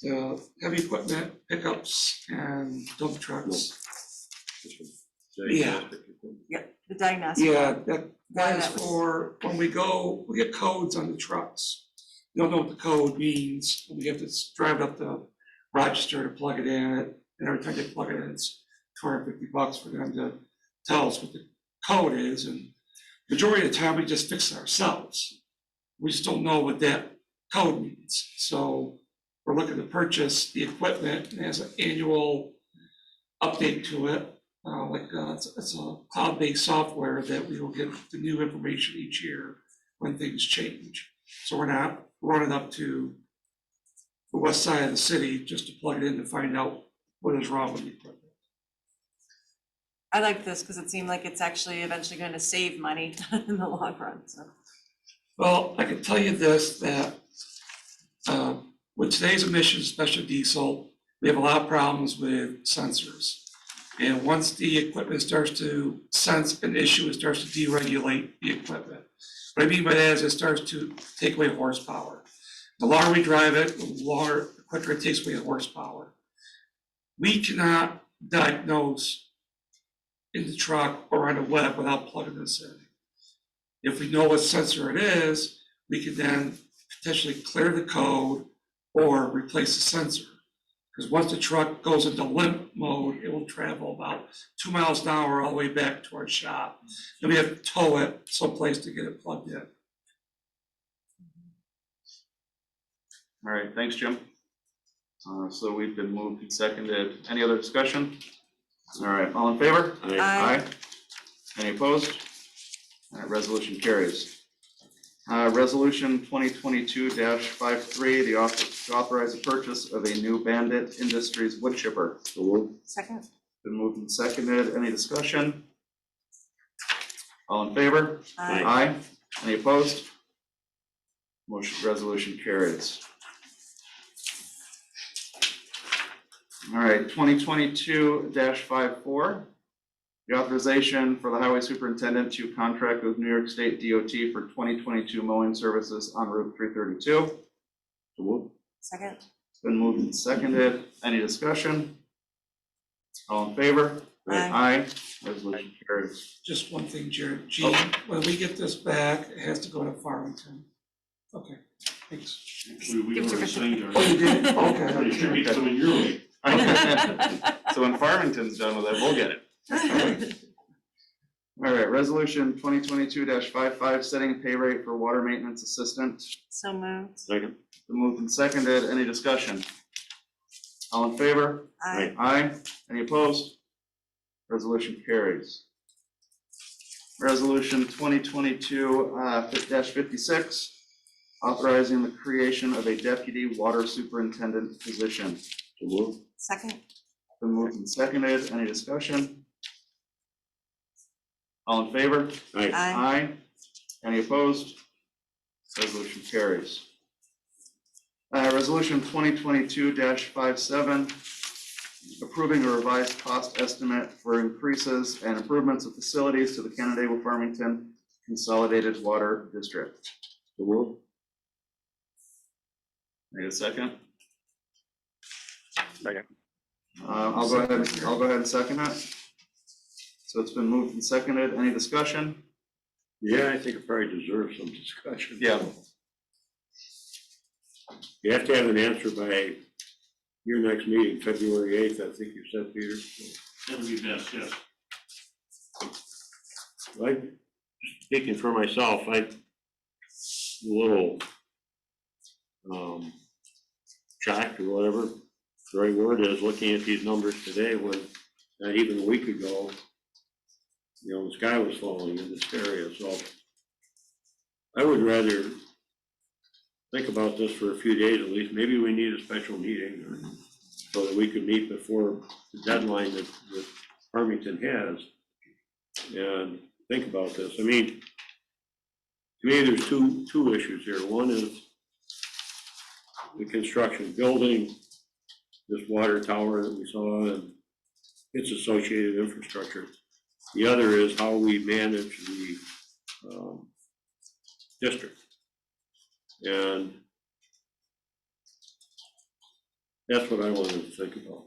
the heavy equipment, pickups and dump trucks. Yeah. The diagnostic. Yeah, that is that was- for when we get codes on the trucks. You don't know what the code means, we have to drive up the Rochester to plug it in, and every time they plug it in, it's $250 for them to tell us what the code is, and majority of the time we just fix it ourselves. We just don't know what that code means, so we're looking to purchase the equipment, and it has an annual update to it. It's a cloud-based software that we will get the new information each year when things change. So we're not running up to the west side of the city just to plug it in to find out what is wrong with the equipment. I like this because it seemed like it's actually eventually going to save money in the long run, so. Well, I can tell you this, that with today's emissions, especially diesel, we have a lot of problems with sensors. And once the equipment starts to sense an issue, it starts to deregulate the equipment. What I mean by that is it starts to take away horsepower. The longer we drive it, the quicker it takes away the horsepower. We cannot diagnose in the truck or on the web without plugging this in. If we know what sensor it is, we can then potentially clear the code or replace the sensor. Because once the truck goes into limp mode, it will travel about 2 miles an hour all the way back to our shop. Then we have to tow it someplace to get it plugged in. All right, thanks, Jim. So we've been moved and seconded. Any other discussion? All right, all in favor? Aye. Any opposed? All right, resolution carries. Resolution 2022-53, to authorize the purchase of a new Bandit Industries wood chipper. Second. Been moved and seconded. Any discussion? All in favor? Aye. Any opposed? Resolution carries. All right, 2022-54, the authorization for the highway superintendent to contract with New York State DOT for 2022 mowing services on Route 332. Second. It's been moved and seconded. Any discussion? All in favor? Aye. Resolution carries. Just one thing, Jared, Gene, when we get this back, it has to go to Farmington. Okay, thanks. Actually, we already signed our. Oh, you did? Okay. It should be coming your way. So when Farmington's done with it, we'll get it. All right, resolution 2022-55, setting a pay rate for water maintenance assistant. So moved. Second. Been moved and seconded. Any discussion? All in favor? Aye. Aye. Any opposed? Resolution carries. Resolution 2022-56, authorizing the creation of a deputy water superintendent position. Second. Been moved and seconded. Any discussion? All in favor? Aye. Aye. Any opposed? Resolution carries. Resolution 2022-57, approving a revised cost estimate for increases and improvements of facilities to the Canandaigua Farmington Consolidated Water District. Need a second? Second. I'll go ahead and second that. So it's been moved and seconded. Any discussion? Yeah, I think it probably deserves some discussion. Yeah. You have to have an answer by your next meeting, February 8th, I think you said, Peter. That'd be best, yes. Speaking for myself, I'm a little shocked or whatever the right word is, looking at these numbers today when not even a week ago, you know, the sky was falling in this area. So I would rather think about this for a few days at least. Maybe we need a special meeting or, so that we could meet before the deadline that Farmington has and think about this. I mean, to me, there's two issues here. One is the construction building, this water tower that we saw and its associated infrastructure. The other is how we manage the district. And that's what I wanted to think about.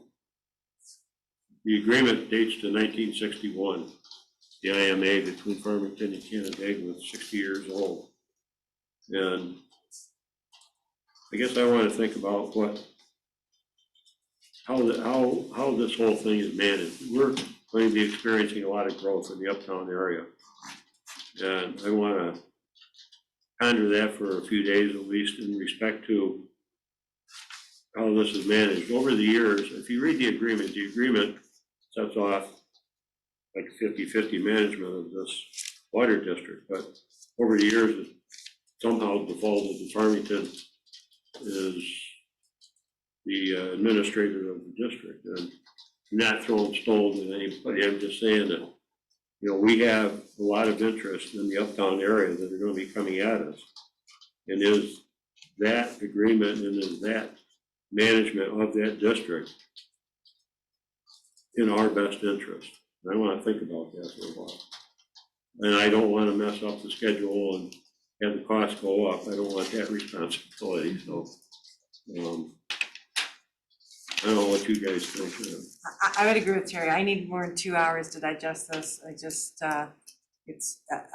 The agreement dates to 1961. The IMA between Farmington and Canandaigua is 60 years old. And I guess I want to think about how this whole thing is managed. We're going to be experiencing a lot of growth in the uptown area. And I want to ponder that for a few days at least in respect to how this is managed. Over the years, if you read the agreement sets off like 50-50 management of this water district, but over the years, it somehow defaulted to Farmington is the administrator of the district. And I'm not throwing stones at anybody, I'm just saying that, you know, we have a lot of interest in the uptown area that are going to be coming at us. And is that agreement and is that management of that district in our best interest? And I want to think about that for a while. And I don't want to mess up the schedule and have the costs go up. I don't want that responsibility, so. I don't know what you guys think. I would agree with Terry. I need more than 2 hours to digest this. I just, I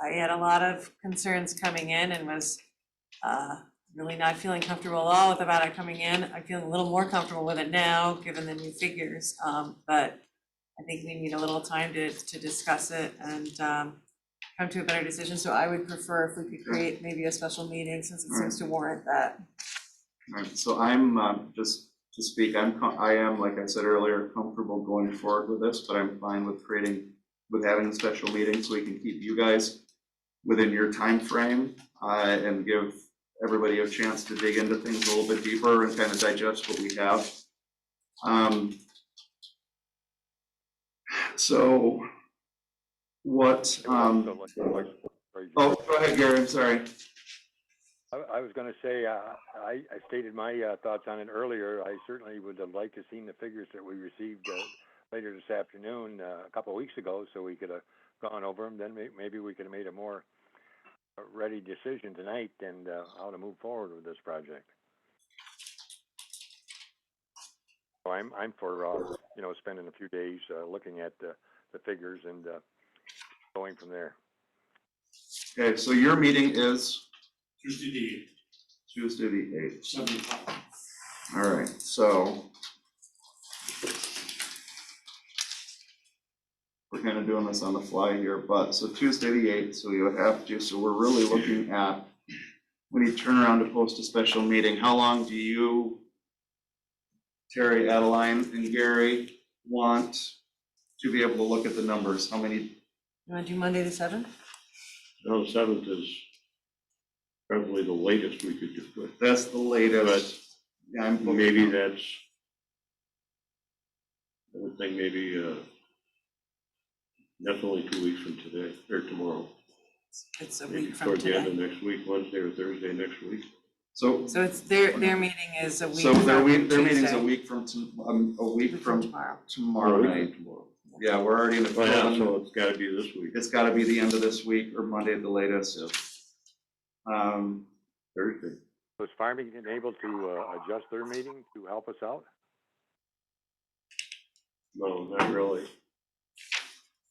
had a lot of concerns coming in and was really not feeling comfortable at all with about it coming in. I feel a little more comfortable with it now, given the new figures. But I think we need a little time to discuss it and come to a better decision. So I would prefer if we could create maybe a special meeting, since it seems to warrant that. All right, so I'm, just to speak, I am, like I said earlier, comfortable going forward with this, but I'm fine with having a special meeting so we can keep you guys within your time frame and give everybody a chance to dig into things a little bit deeper and kind of digest what we have. So what, oh, go ahead, Gary, I'm sorry. I was gonna say, I stated my thoughts on it earlier. I certainly would have liked to seen the figures that we received later this afternoon, a couple of weeks ago, so we could have gone over them. Then maybe we could have made a more ready decision tonight and how to move forward with this project. So I'm for spending a few days looking at the figures and going from there. Okay, so your meeting is? Tuesday the 8th. Tuesday the 8th. 7 o'clock. All right, so we're kind of doing this on the fly here, but so Tuesday the 8th, so you would have to, so we're really looking at, when you turn around to post a special meeting, how long do you, Terry, Adeline, and Gary want to be able to look at the numbers? How many? You want to do Monday the 7th? No, the 7th is probably the latest we could do it. That's the latest. Yeah, maybe that's, I would think maybe definitely 2 weeks from today, or tomorrow. It's a Maybe week from toward the end today. of next week, Wednesday or Thursday next week. So it's their meeting is a week so from their meeting's Tuesday. a week from tomorrow night. Tomorrow. Yeah, we're already in the. Oh, yeah, so it's gotta be this week. It's gotta be the end of this week or Monday at the latest. Thursday. Was Farmington able to adjust their meeting to help us out? No, not really.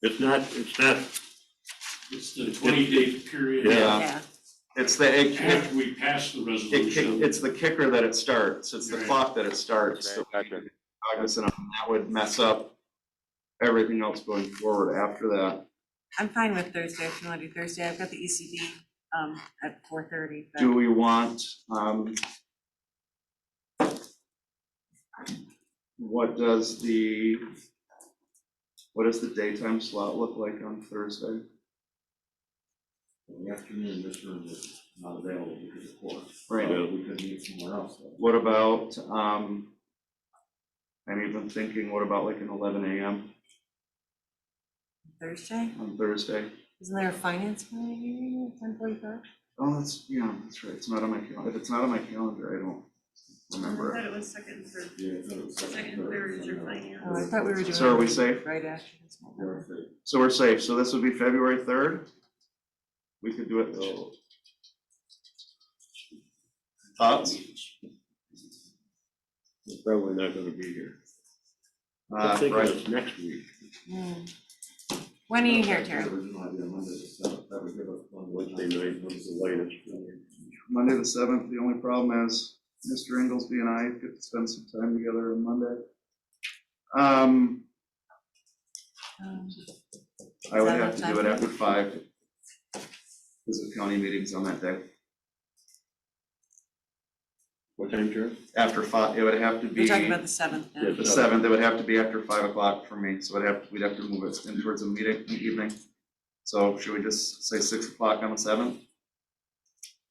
It's the 20-day period. Yeah. It's the, After we pass the resolution. it's the kicker that it starts. It's the Right. clock that it starts. So cognizant of that would mess up everything else going forward after that. I'm fine with Thursday, if you want to do Thursday. I've got the ECD at 4:30. Do we want, what does the daytime slot look like on Thursday? In the afternoon, this room is not available because of course. Right. So we could meet somewhere else. What about, I'm even thinking, what about like an 11 a.m. Thursday? on Thursday? Isn't there a finance committee meeting at 10:45? Oh, that's right. It's not on my calendar. If it's not on my calendar, I don't remember I it. thought it was second and third. Yeah, I thought it was Second and third is your finance. Oh, I thought we were doing. So are we it safe? Right after this one. So we're safe. So this would be February 3rd. We could do it. Thoughts? It's probably not gonna be here. Uh, I'm thinking right. it's next week. When are you here, Terry? Wednesday night was the latest. Monday the 7th. The only problem is Mr. Inglesby and I get to spend some time together on Monday. I would have to do it after 5. Because the county meeting's on that day. What time, Jared? After 5, it would have to be. We're talking about the 7th now. The 7th, it would have to be after 5 o'clock for me, so we'd have to move it in towards the meeting, the evening. So should we just say 6 o'clock on the 7th?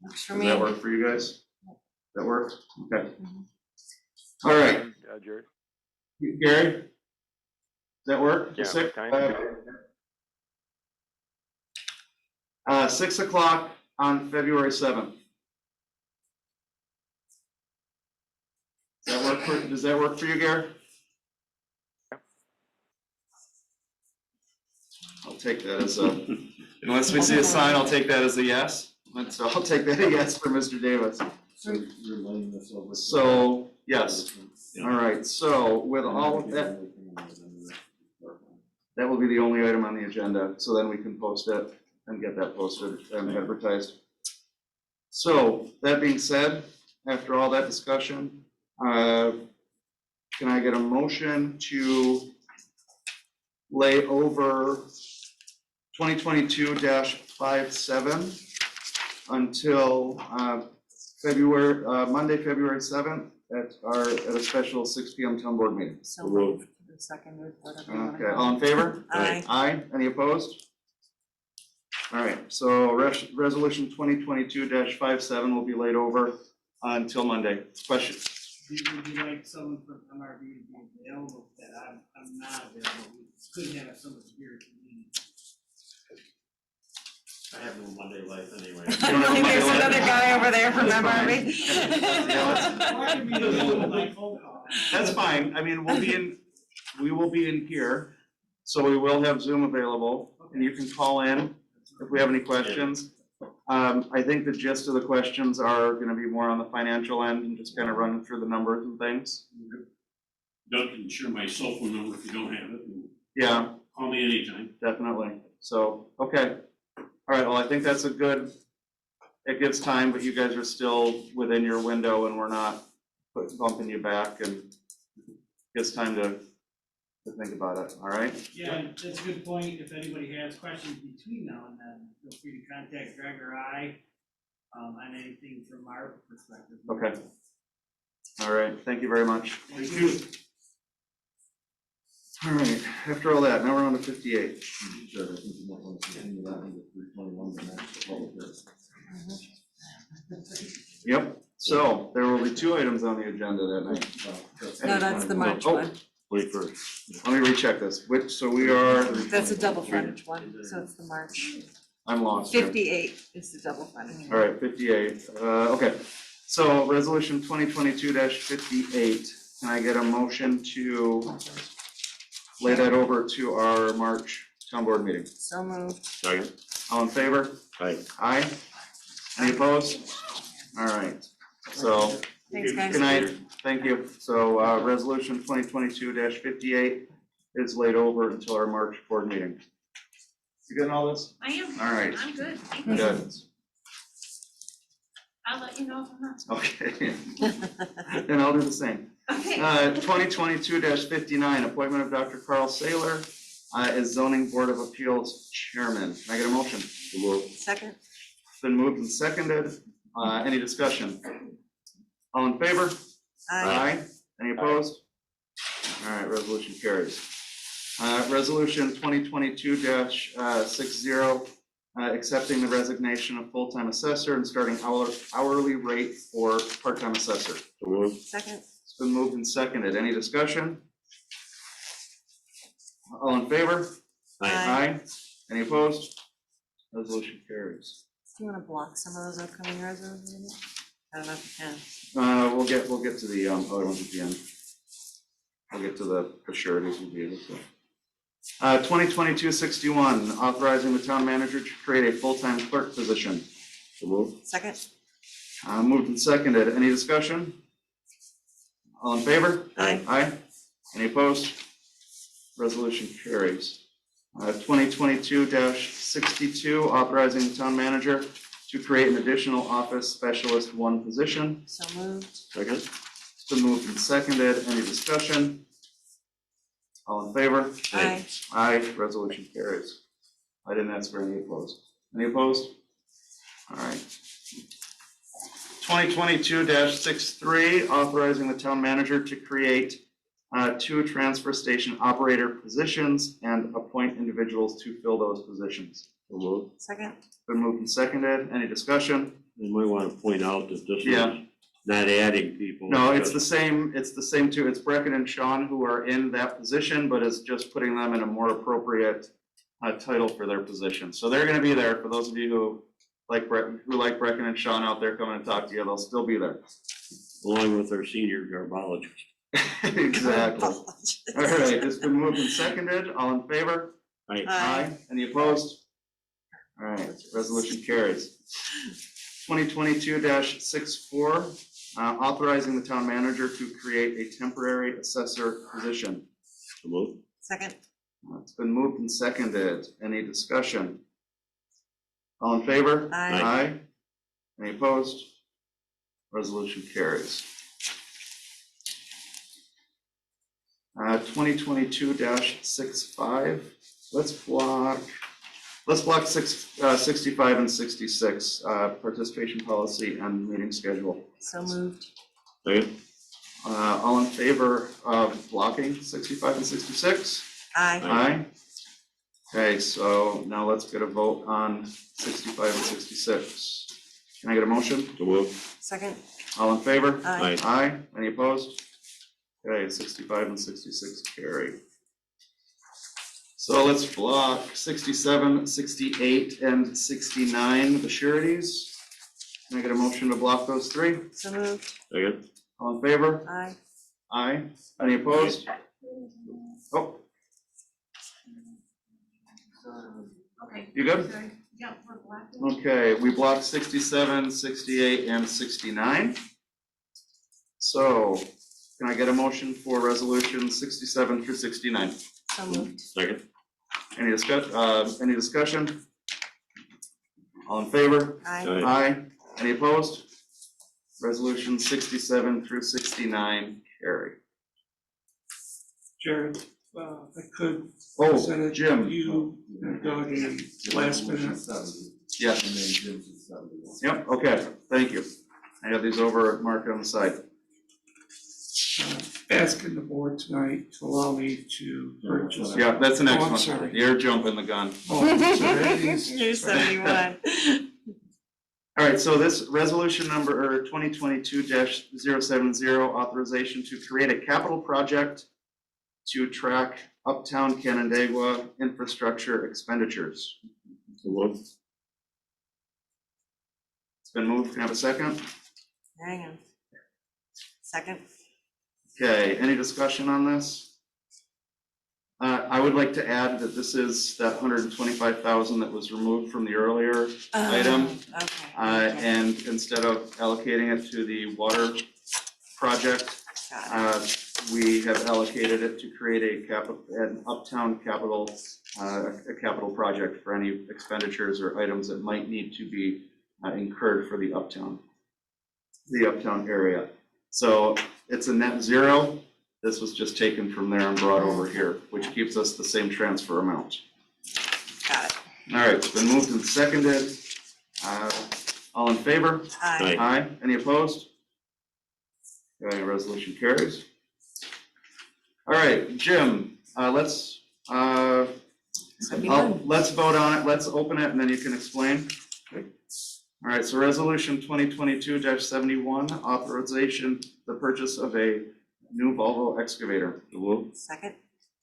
Works for Does me. that work for you guys? That work? Okay. All right, Jared? Gary? Does that work? Yeah, 6? what time? 6 o'clock on February 7th. Does that work for you, Gary? I'll take that as a, unless we see a sign, I'll take that as a yes. And so I'll take that a yes for Mr. Davis. So you're laying this over. So, yes, all right, so with all of that, that will be the only item on the agenda, so then we can post it and get that posted and advertised. So, that being said, after all that discussion, can I get a motion to lay over 2022-57 until Monday, February 7th at a special 6 PM town board meeting? So moved. Second, whatever you wanna Okay, call all in favor? Aye. Aye, any opposed? All right, so resolution 2022-57 will be laid over until Monday. Question? Would you like someone from MRB to be available? That I'm not available. We couldn't have someone here at the meeting. I have no Monday life anyway. I think there's another guy over there from MRB. That's fine, I mean, we will be in here, so we will have Zoom available, and you can call in if we have any questions. I think the gist of the questions are gonna be more on the financial end and just kind of running through the numbers and things. Doug can share my cell phone number if you don't have it, and Yeah, call me anytime. definitely, so, okay. All right, well, I think that's it gives time, but you guys are still within your window and we're not bumping you back, and gives time to think about it, all right? Yeah, that's a good point. If anybody has questions between now and then, feel free to contact Greg or I, on anything from our perspective. Okay. All right, thank you very much. Thank you. All right, after all that, now we're on to 58. Sure, I think you might want to continue that into 321, the next public hearing. Yep, so there will be 2 items on the agenda that night. No, that's the March Oh, one. wait first. Let me recheck this. So we are, That's a double frontage one, so it's the March. I'm lost here. 58 is the double frontage. All right, 58. Okay, so resolution 2022-58. Can I get a motion to lay that over to our March town board meeting? So moved. Second. All in favor? Aye. Aye? Any opposed? All right, so Thanks, guys. good night, thank you. So, resolution 2022-58 is laid over until our March board meeting. You getting all this? I am. All right. I'm good, thank you. Good, I'll let you know if I'm not. okay. And I'll do the same. Okay. 2022-59, appointment of Dr. Carl Saylor as zoning board of appeals chairman. Can I get a motion? Second. It's been moved and seconded. Any discussion? All in favor? Aye. Any opposed? All right, resolution carries. Resolution 2022-60, accepting the resignation of full-time assessor and starting hourly rate for part-time assessor. Second. It's been moved and seconded. Any discussion? All in favor? Aye. Any opposed? Resolution carries. Do you want to block some of those upcoming resolutions? I don't know if you can. We'll get to the other ones at the end. We'll get to the sureties we'll be able to. 2022-61, authorizing the town manager to create a full-time clerk position. Second. Moved and seconded. Any discussion? All in favor? Aye. Aye. Any opposed? Resolution carries. 2022-62, authorizing the town manager to create an additional office specialist 1 position. So moved. Second. It's been moved and seconded. Any discussion? All in favor? Aye. Aye, resolution carries. I didn't ask for any opposed. Any opposed? All right. 2022-63, authorizing the town manager to create 2 transfer station operator positions and appoint individuals to fill those positions. Second. Been moved and seconded. Any discussion? You might want to point out that this Yeah. is not adding people. No, it's the same 2. It's Brecken and Sean who are in that position, but is just putting them in a more appropriate title for their position. So they're gonna be there for those of you who like Brecken and Sean out there coming and talk to you, they'll still be there. Along with our senior garbologist. Exactly. All right, it's been moved and seconded. All in favor? Aye. Aye. Any opposed? All right, resolution carries. 2022-64, authorizing the town manager to create a temporary assessor position. So moved. Second. It's been moved and seconded. Any discussion? All in favor? Aye. Aye. Any opposed? Resolution carries. 2022-65, let's block 65 and 66, participation policy and meeting schedule. So moved. Second. All in favor of blocking 65 and 66? Aye. Aye. Okay, so now let's get a vote on 65 and 66. Can I get a motion? So moved. Second. All in favor? Aye. Aye. Any opposed? Okay, 65 and 66 carry. So let's block 67, 68, and 69, the sureties. Can I get a motion to block those three? So moved. Second. All in favor? Aye. Aye. Any opposed? Oh, Okay. you good? Sorry. Yeah, we're blocking. Okay, we blocked 67, 68, and 69. So can I get a motion for resolution 67 through 69? So moved. Second. Any discussion? All in favor? Aye. Aye. Any opposed? Resolution 67 through 69 carry. Jared, I could Oh, send it to Jim. you and Doug in last minute. Yes. And then Jim's at 71. Yep, okay, thank you. I have these over marked on the side. Asking the board tonight to allow me to purchase. Yeah, that's the next Oh, I'm one. sorry. You're jumping the gun. Oh, I'm sorry. That is- You're 71. All right, so this resolution number 2022-070, authorization to create a capital project to track uptown Canandaigua infrastructure expenditures. So moved. It's been moved. Can I have a second? Hang on. Second. Okay, any discussion on this? I would like to add that this is that 125,000 that was removed from the earlier item. Okay. And instead of allocating it to the water project, Got it. we have allocated it to create an uptown capital, a capital project for any expenditures or items that might need to be incurred for the uptown area. So it's a net zero. This was just taken from there and brought over here, which keeps us the same transfer amount. Got it. All right, it's been moved and seconded. All in favor? Aye. Aye. Any opposed? Okay, resolution carries. All right, Jim, let's vote on it. Let's open it and then you can explain. All right, so resolution 2022-71, authorization, the purchase of a new Volvo excavator. Second.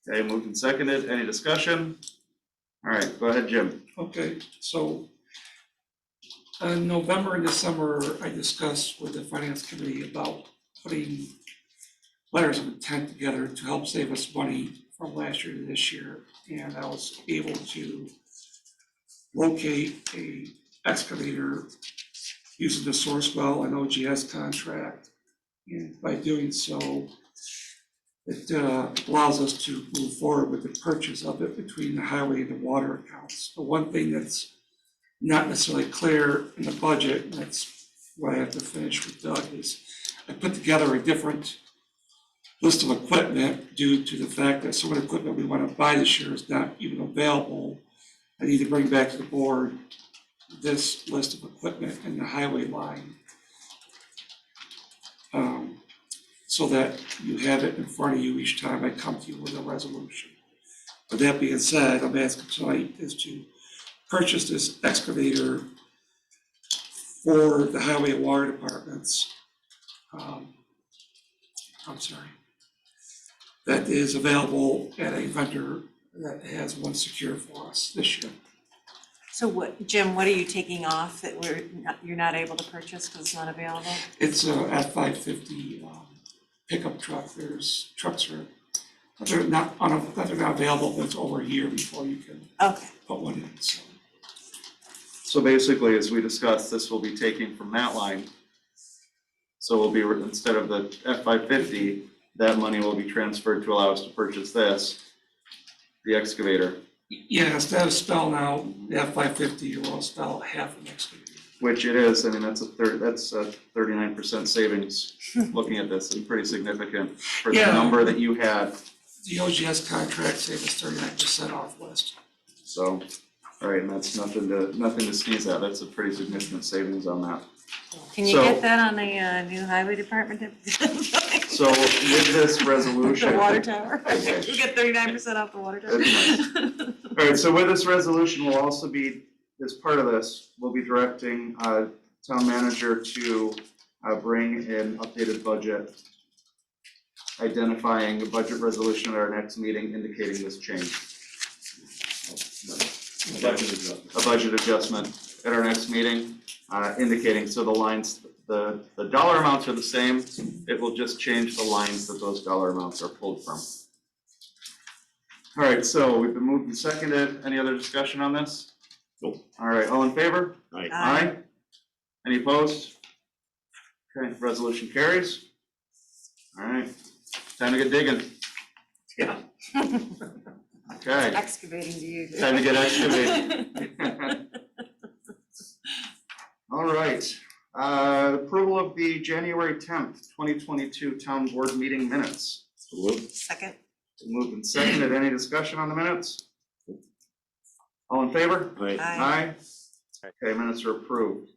Okay, moved and seconded. Any discussion? All right, go ahead, Jim. Okay, so in November and December, I discussed with the finance committee about putting letters of intent together to help save us money from last year to this year. And I was able to locate a excavator using the Sourcewell and OGS contract. And by doing so, it allows us to move forward with the purchase of it between the highway and the water accounts. The one thing that's not necessarily clear in the budget, and that's what I have to finish with Doug, is I put together a different list of equipment due to the fact that some of the equipment we want to buy this year is not even available. I need to bring back to the board this list of equipment in the highway line, so that you have it in front of you each time I come to you with a resolution. With that being said, I'm asking tonight is to purchase this excavator for the highway and water departments. That is available at a vendor that has one secure for us this year. So what, Jim, what are you taking off that you're not able to purchase because it's not available? It's a F-550 pickup truck. There's trucks that are not available, but it's over a year before you can Okay. put one in, so. So basically, as we discussed, this will be taking from that line. So we'll be, instead of the F-550, that money will be transferred to allow us to purchase this, the excavator, Yeah, instead of spelling out the F-550, you will spell half an excavator. which it is. I mean, that's a 39% savings looking at this, and pretty significant for the Yeah. number that you had. The OGS contract saved us 39% off list. So, all right, and that's nothing to sneeze at. That's a pretty significant savings on that. Can you So- get that on the new highway department? So with this resolution. The water tower? I You wish. get 39% off the water tower? That'd be All right, so with this resolution, we'll also be, as part of this, we'll be directing town manager to bring an updated budget, identifying a budget resolution at our next meeting indicating this change. A budget adjustment at our next meeting, indicating, so the lines, the dollar amounts are the same, it will just change the lines that those dollar amounts are pulled from. All right, so we've been moved and seconded. Any other discussion on this? Nope. All right, all in favor? Aye. Aye. Any opposed? Okay, resolution carries. All right, time to get digging. Yeah. Okay, Excavating to you. time to get excavating. All right, approval of the January 10th, 2022 town board meeting minutes. Second. Moved and seconded. Any discussion on the minutes? All in favor? Aye. Aye. Okay, minutes are approved.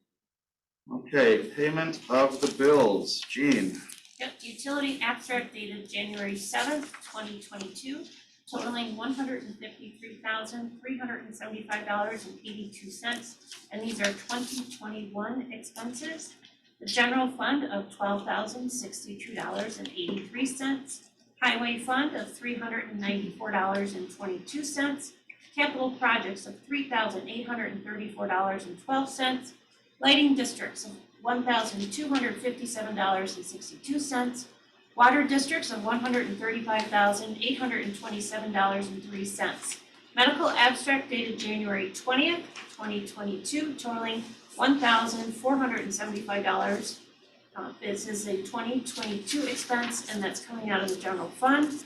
Okay, payment of the bills. Jean, Yep, utility abstract dated January 7th, 2022, totaling $153,375.82, and these are 2021 expenses. The general fund of $12,062.83, highway fund of $394.22, capital projects of $3,834.12, lighting districts of $1,257.62, water districts of $135,827.03. Medical abstract dated January 20th, 2022, totaling $1,475. This is a 2022 expense, and that's coming out of the general fund.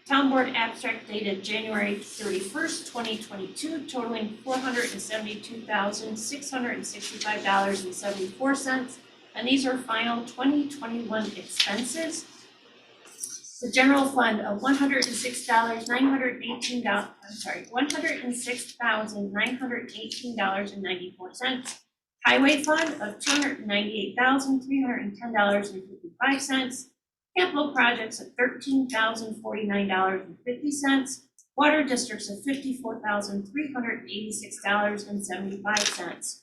Town board abstract dated January 31st, 2022, totaling $472,665.74, and these are final 2021 expenses. The general fund of $106,918.94. Highway fund of $298,310.55. Capital projects of $13,049.50. Water districts of $54,386.75.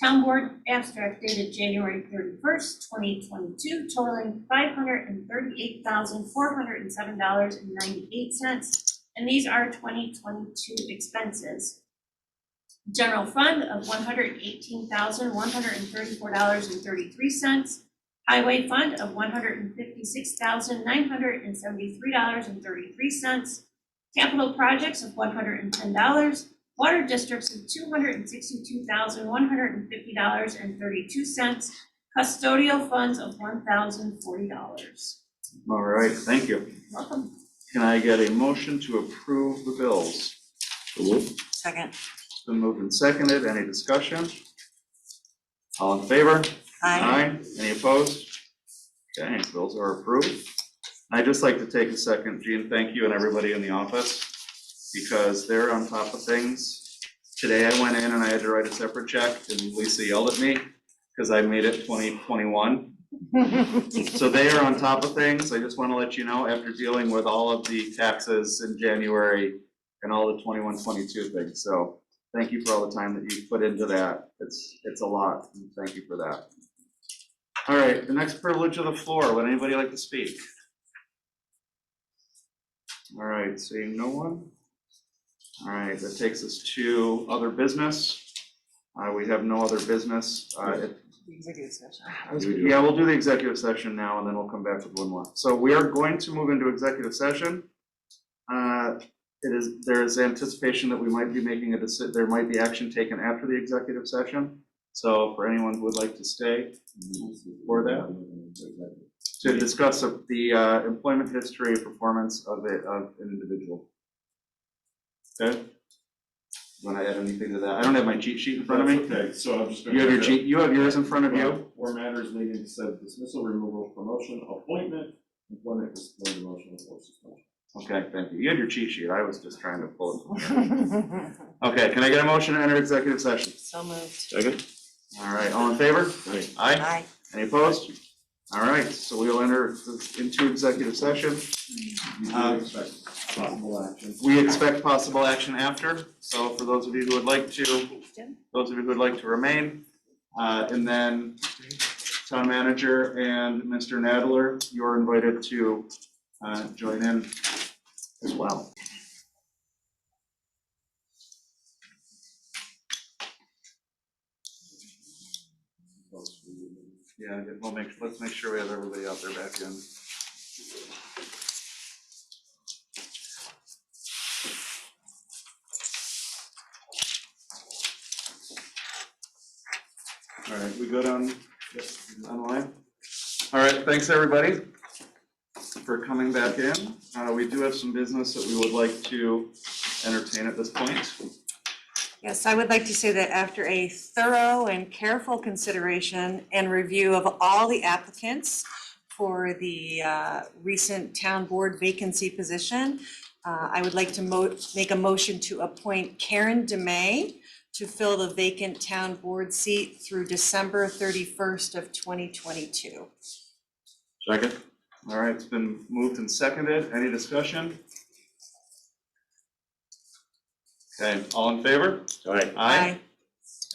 Town board abstract dated January 31st, 2022, totaling $538,407.98, and these are 2022 expenses. General fund of $118,134.33. Highway fund of $156,973.33. Capital projects of $110. Water districts of $262,150.32. Custodial funds of $1,040. all right, thank you. Welcome. Can I get a motion to approve the bills? Second. It's been moved and seconded. Any discussion? All in favor? Aye. Any opposed? Okay, bills are approved. I'd just like to take a second, Jean, thank you and everybody in the office, because they're on top of things. Today I went in and I had to write a separate check, and Lisa yelled at me because I made it 2021. So they are on top of things. I just want to let you know, after dealing with all of the taxes in January and all the 21-22 things. So thank you for all the time that you put into that. It's a lot, and thank you for that. All right, the next privilege of the floor. Would anybody like to speak? All right, seeing no one. All right, that takes us to other business. We have no other business. Executive session. Yeah, we'll do the executive session now, and then we'll come back with one more. So we are going to move into executive session. there is anticipation that we might be making there might be action taken after the executive session. So for anyone who would like to stay for that, to discuss the employment history and performance of an individual. Okay? Want to add anything to that? I don't have my cheat sheet in front of me. Okay, so I'm just gonna. You have your cheat, you have yours in front of you. Or matters leading to said dismissal, removal, promotion, appointment, employment, discipline, demotion, or suspension. Okay, thank you. You had your cheat sheet. I was just trying to pull it. Okay, can I get a motion to enter executive session? So moved. Second? All right, all in favor? Aye. Aye? Aye. Any opposed? All right, so we'll enter into executive session. You do expect possible action. We expect possible action after, so for those of you who would like to, remain, and then town manager and Mr. Nadler, you're invited to join in as well. Yeah, let's make sure we have everybody out there back in. All right, we good on online? All right, thanks everybody for coming back in. We do have some business that we would like to entertain at this point. Yes, I would like to say that after a thorough and careful consideration and review of all the applicants for the recent town board vacancy position, I would like to make a motion to appoint Karen DeMay to fill the vacant town board seat through December 31st of 2022. Second? All right, it's been moved and seconded. Any discussion? Okay, all in favor? Aye. Aye.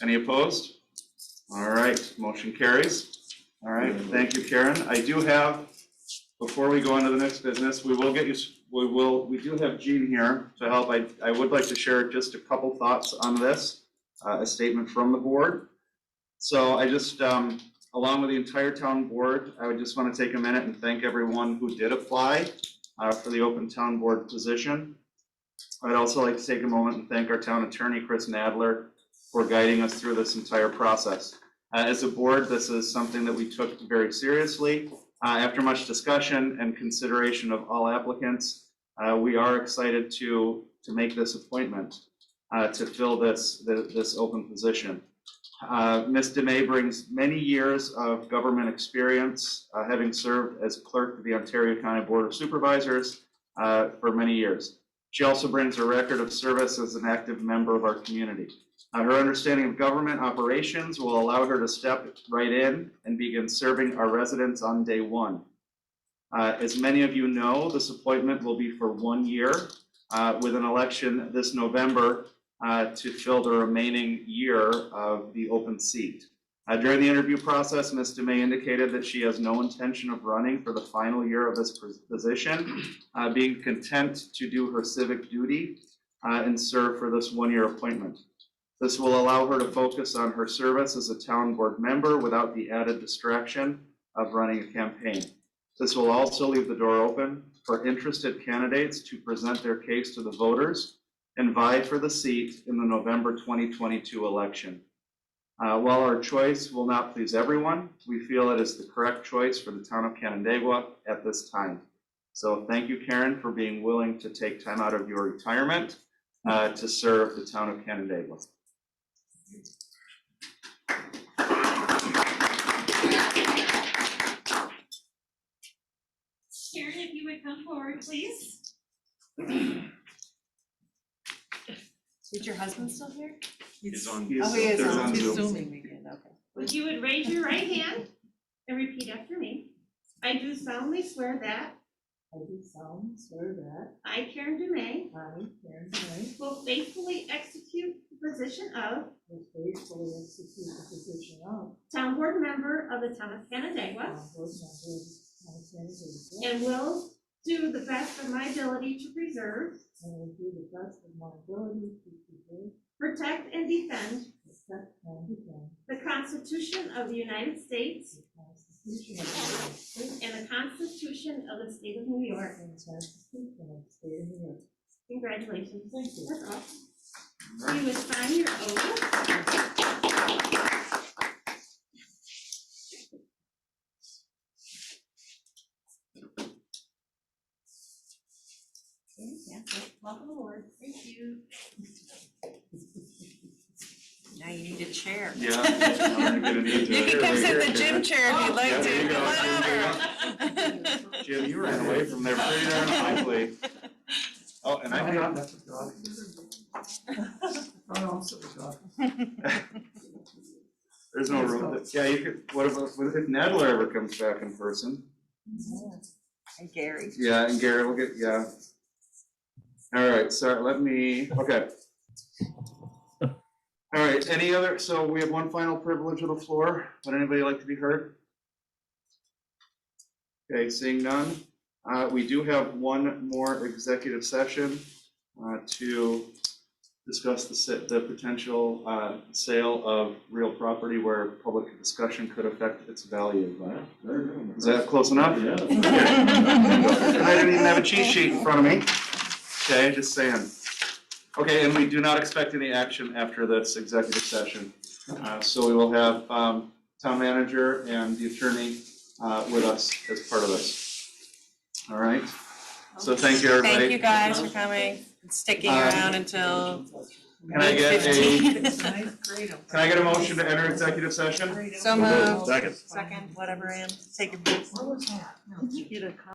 Any opposed? All right, motion carries. All right, thank you, Karen. I do have, before we go on to the next business, we do have Jean here to help. I would like to share just a couple thoughts on this, a statement from the board. So I just, along with the entire town board, I would just want to take a minute and thank everyone who did apply for the open town board position. I'd also like to take a moment and thank our town attorney, Chris Nadler, for guiding us through this entire process. As a board, this is something that we took very seriously. After much discussion and consideration of all applicants, we are excited to make this appointment to fill this open position. Ms. DeMay brings many years of government experience, having served as clerk of the Ontario County Board of Supervisors for many years. She also brings a record of service as an active member of our community. Her understanding of government operations will allow her to step right in and begin serving our residents on day one. As many of you know, this appointment will be for 1 year with an election this November to fill the remaining year of the open seat. During the interview process, Ms. DeMay indicated that she has no intention of running for the final year of this position, being content to do her civic duty and serve for this 1 year appointment. This will allow her to focus on her service as a town board member without the added distraction of running a campaign. This will also leave the door open for interested candidates to present their case to the voters and vie for the seat in the November 2022 election. While our choice will not please everyone, we feel it is the correct choice for the town of Canandaigua at this time. So thank you, Karen, for being willing to take time out of your retirement to serve the town of Canandaigua. Karen, if you would come forward, please. Is your husband still here? He's on. Oh, he is on. Zoom. He's zooming again, okay. If you would raise your right hand and repeat after me. I do solemnly swear that I do solemnly swear that I, Karen DeMay, I, Karen DeMay, will faithfully execute the position of will faithfully execute the position of town board member of the town of Canandaigua town board member of the town of Canandaigua, and will do the best of my ability to preserve, and will do the best of my ability to preserve, protect, and defend protect, and defend the Constitution of the United States the Constitution of the United States and the Constitution of the State of New York, and the Constitution of the State of New York, Congratulations. Thank you. That's awesome. You was sign your oath. Yeah, welcome aboard. Thank you. Now you need a chair. Yeah. Now you're gonna need to- You can come sit in the gym chair if you'd like Yeah, to. there you go. Whatever. Jim, you ran away from there pretty darn quickly. Oh, and I got, That's a dog. Oh, no, I'm sorry, dog. there's no room. Yeah, you could, what about, if Nadler ever comes back in person? And Gary. Yeah, and Gary will get, yeah. All right, so let me, okay. All right, any other, so we have one final privilege of the floor. Would anybody like to be heard? Okay, seeing none. We do have one more executive session to discuss the potential sale of real property where public discussion could affect its value. Is that close enough? Yeah. And I didn't even have a cheat sheet in front of me. Okay, just saying. Okay, and we do not expect any action after this executive session. So we will have town manager and the attorney with us as part of this. All right, so thank you, everybody. Thank you guys for coming, and sticking around until Can I get 8:15. Can I get a motion to enter executive session? So moved. Second. Second, whatever I am, take a break. What was that? No, get a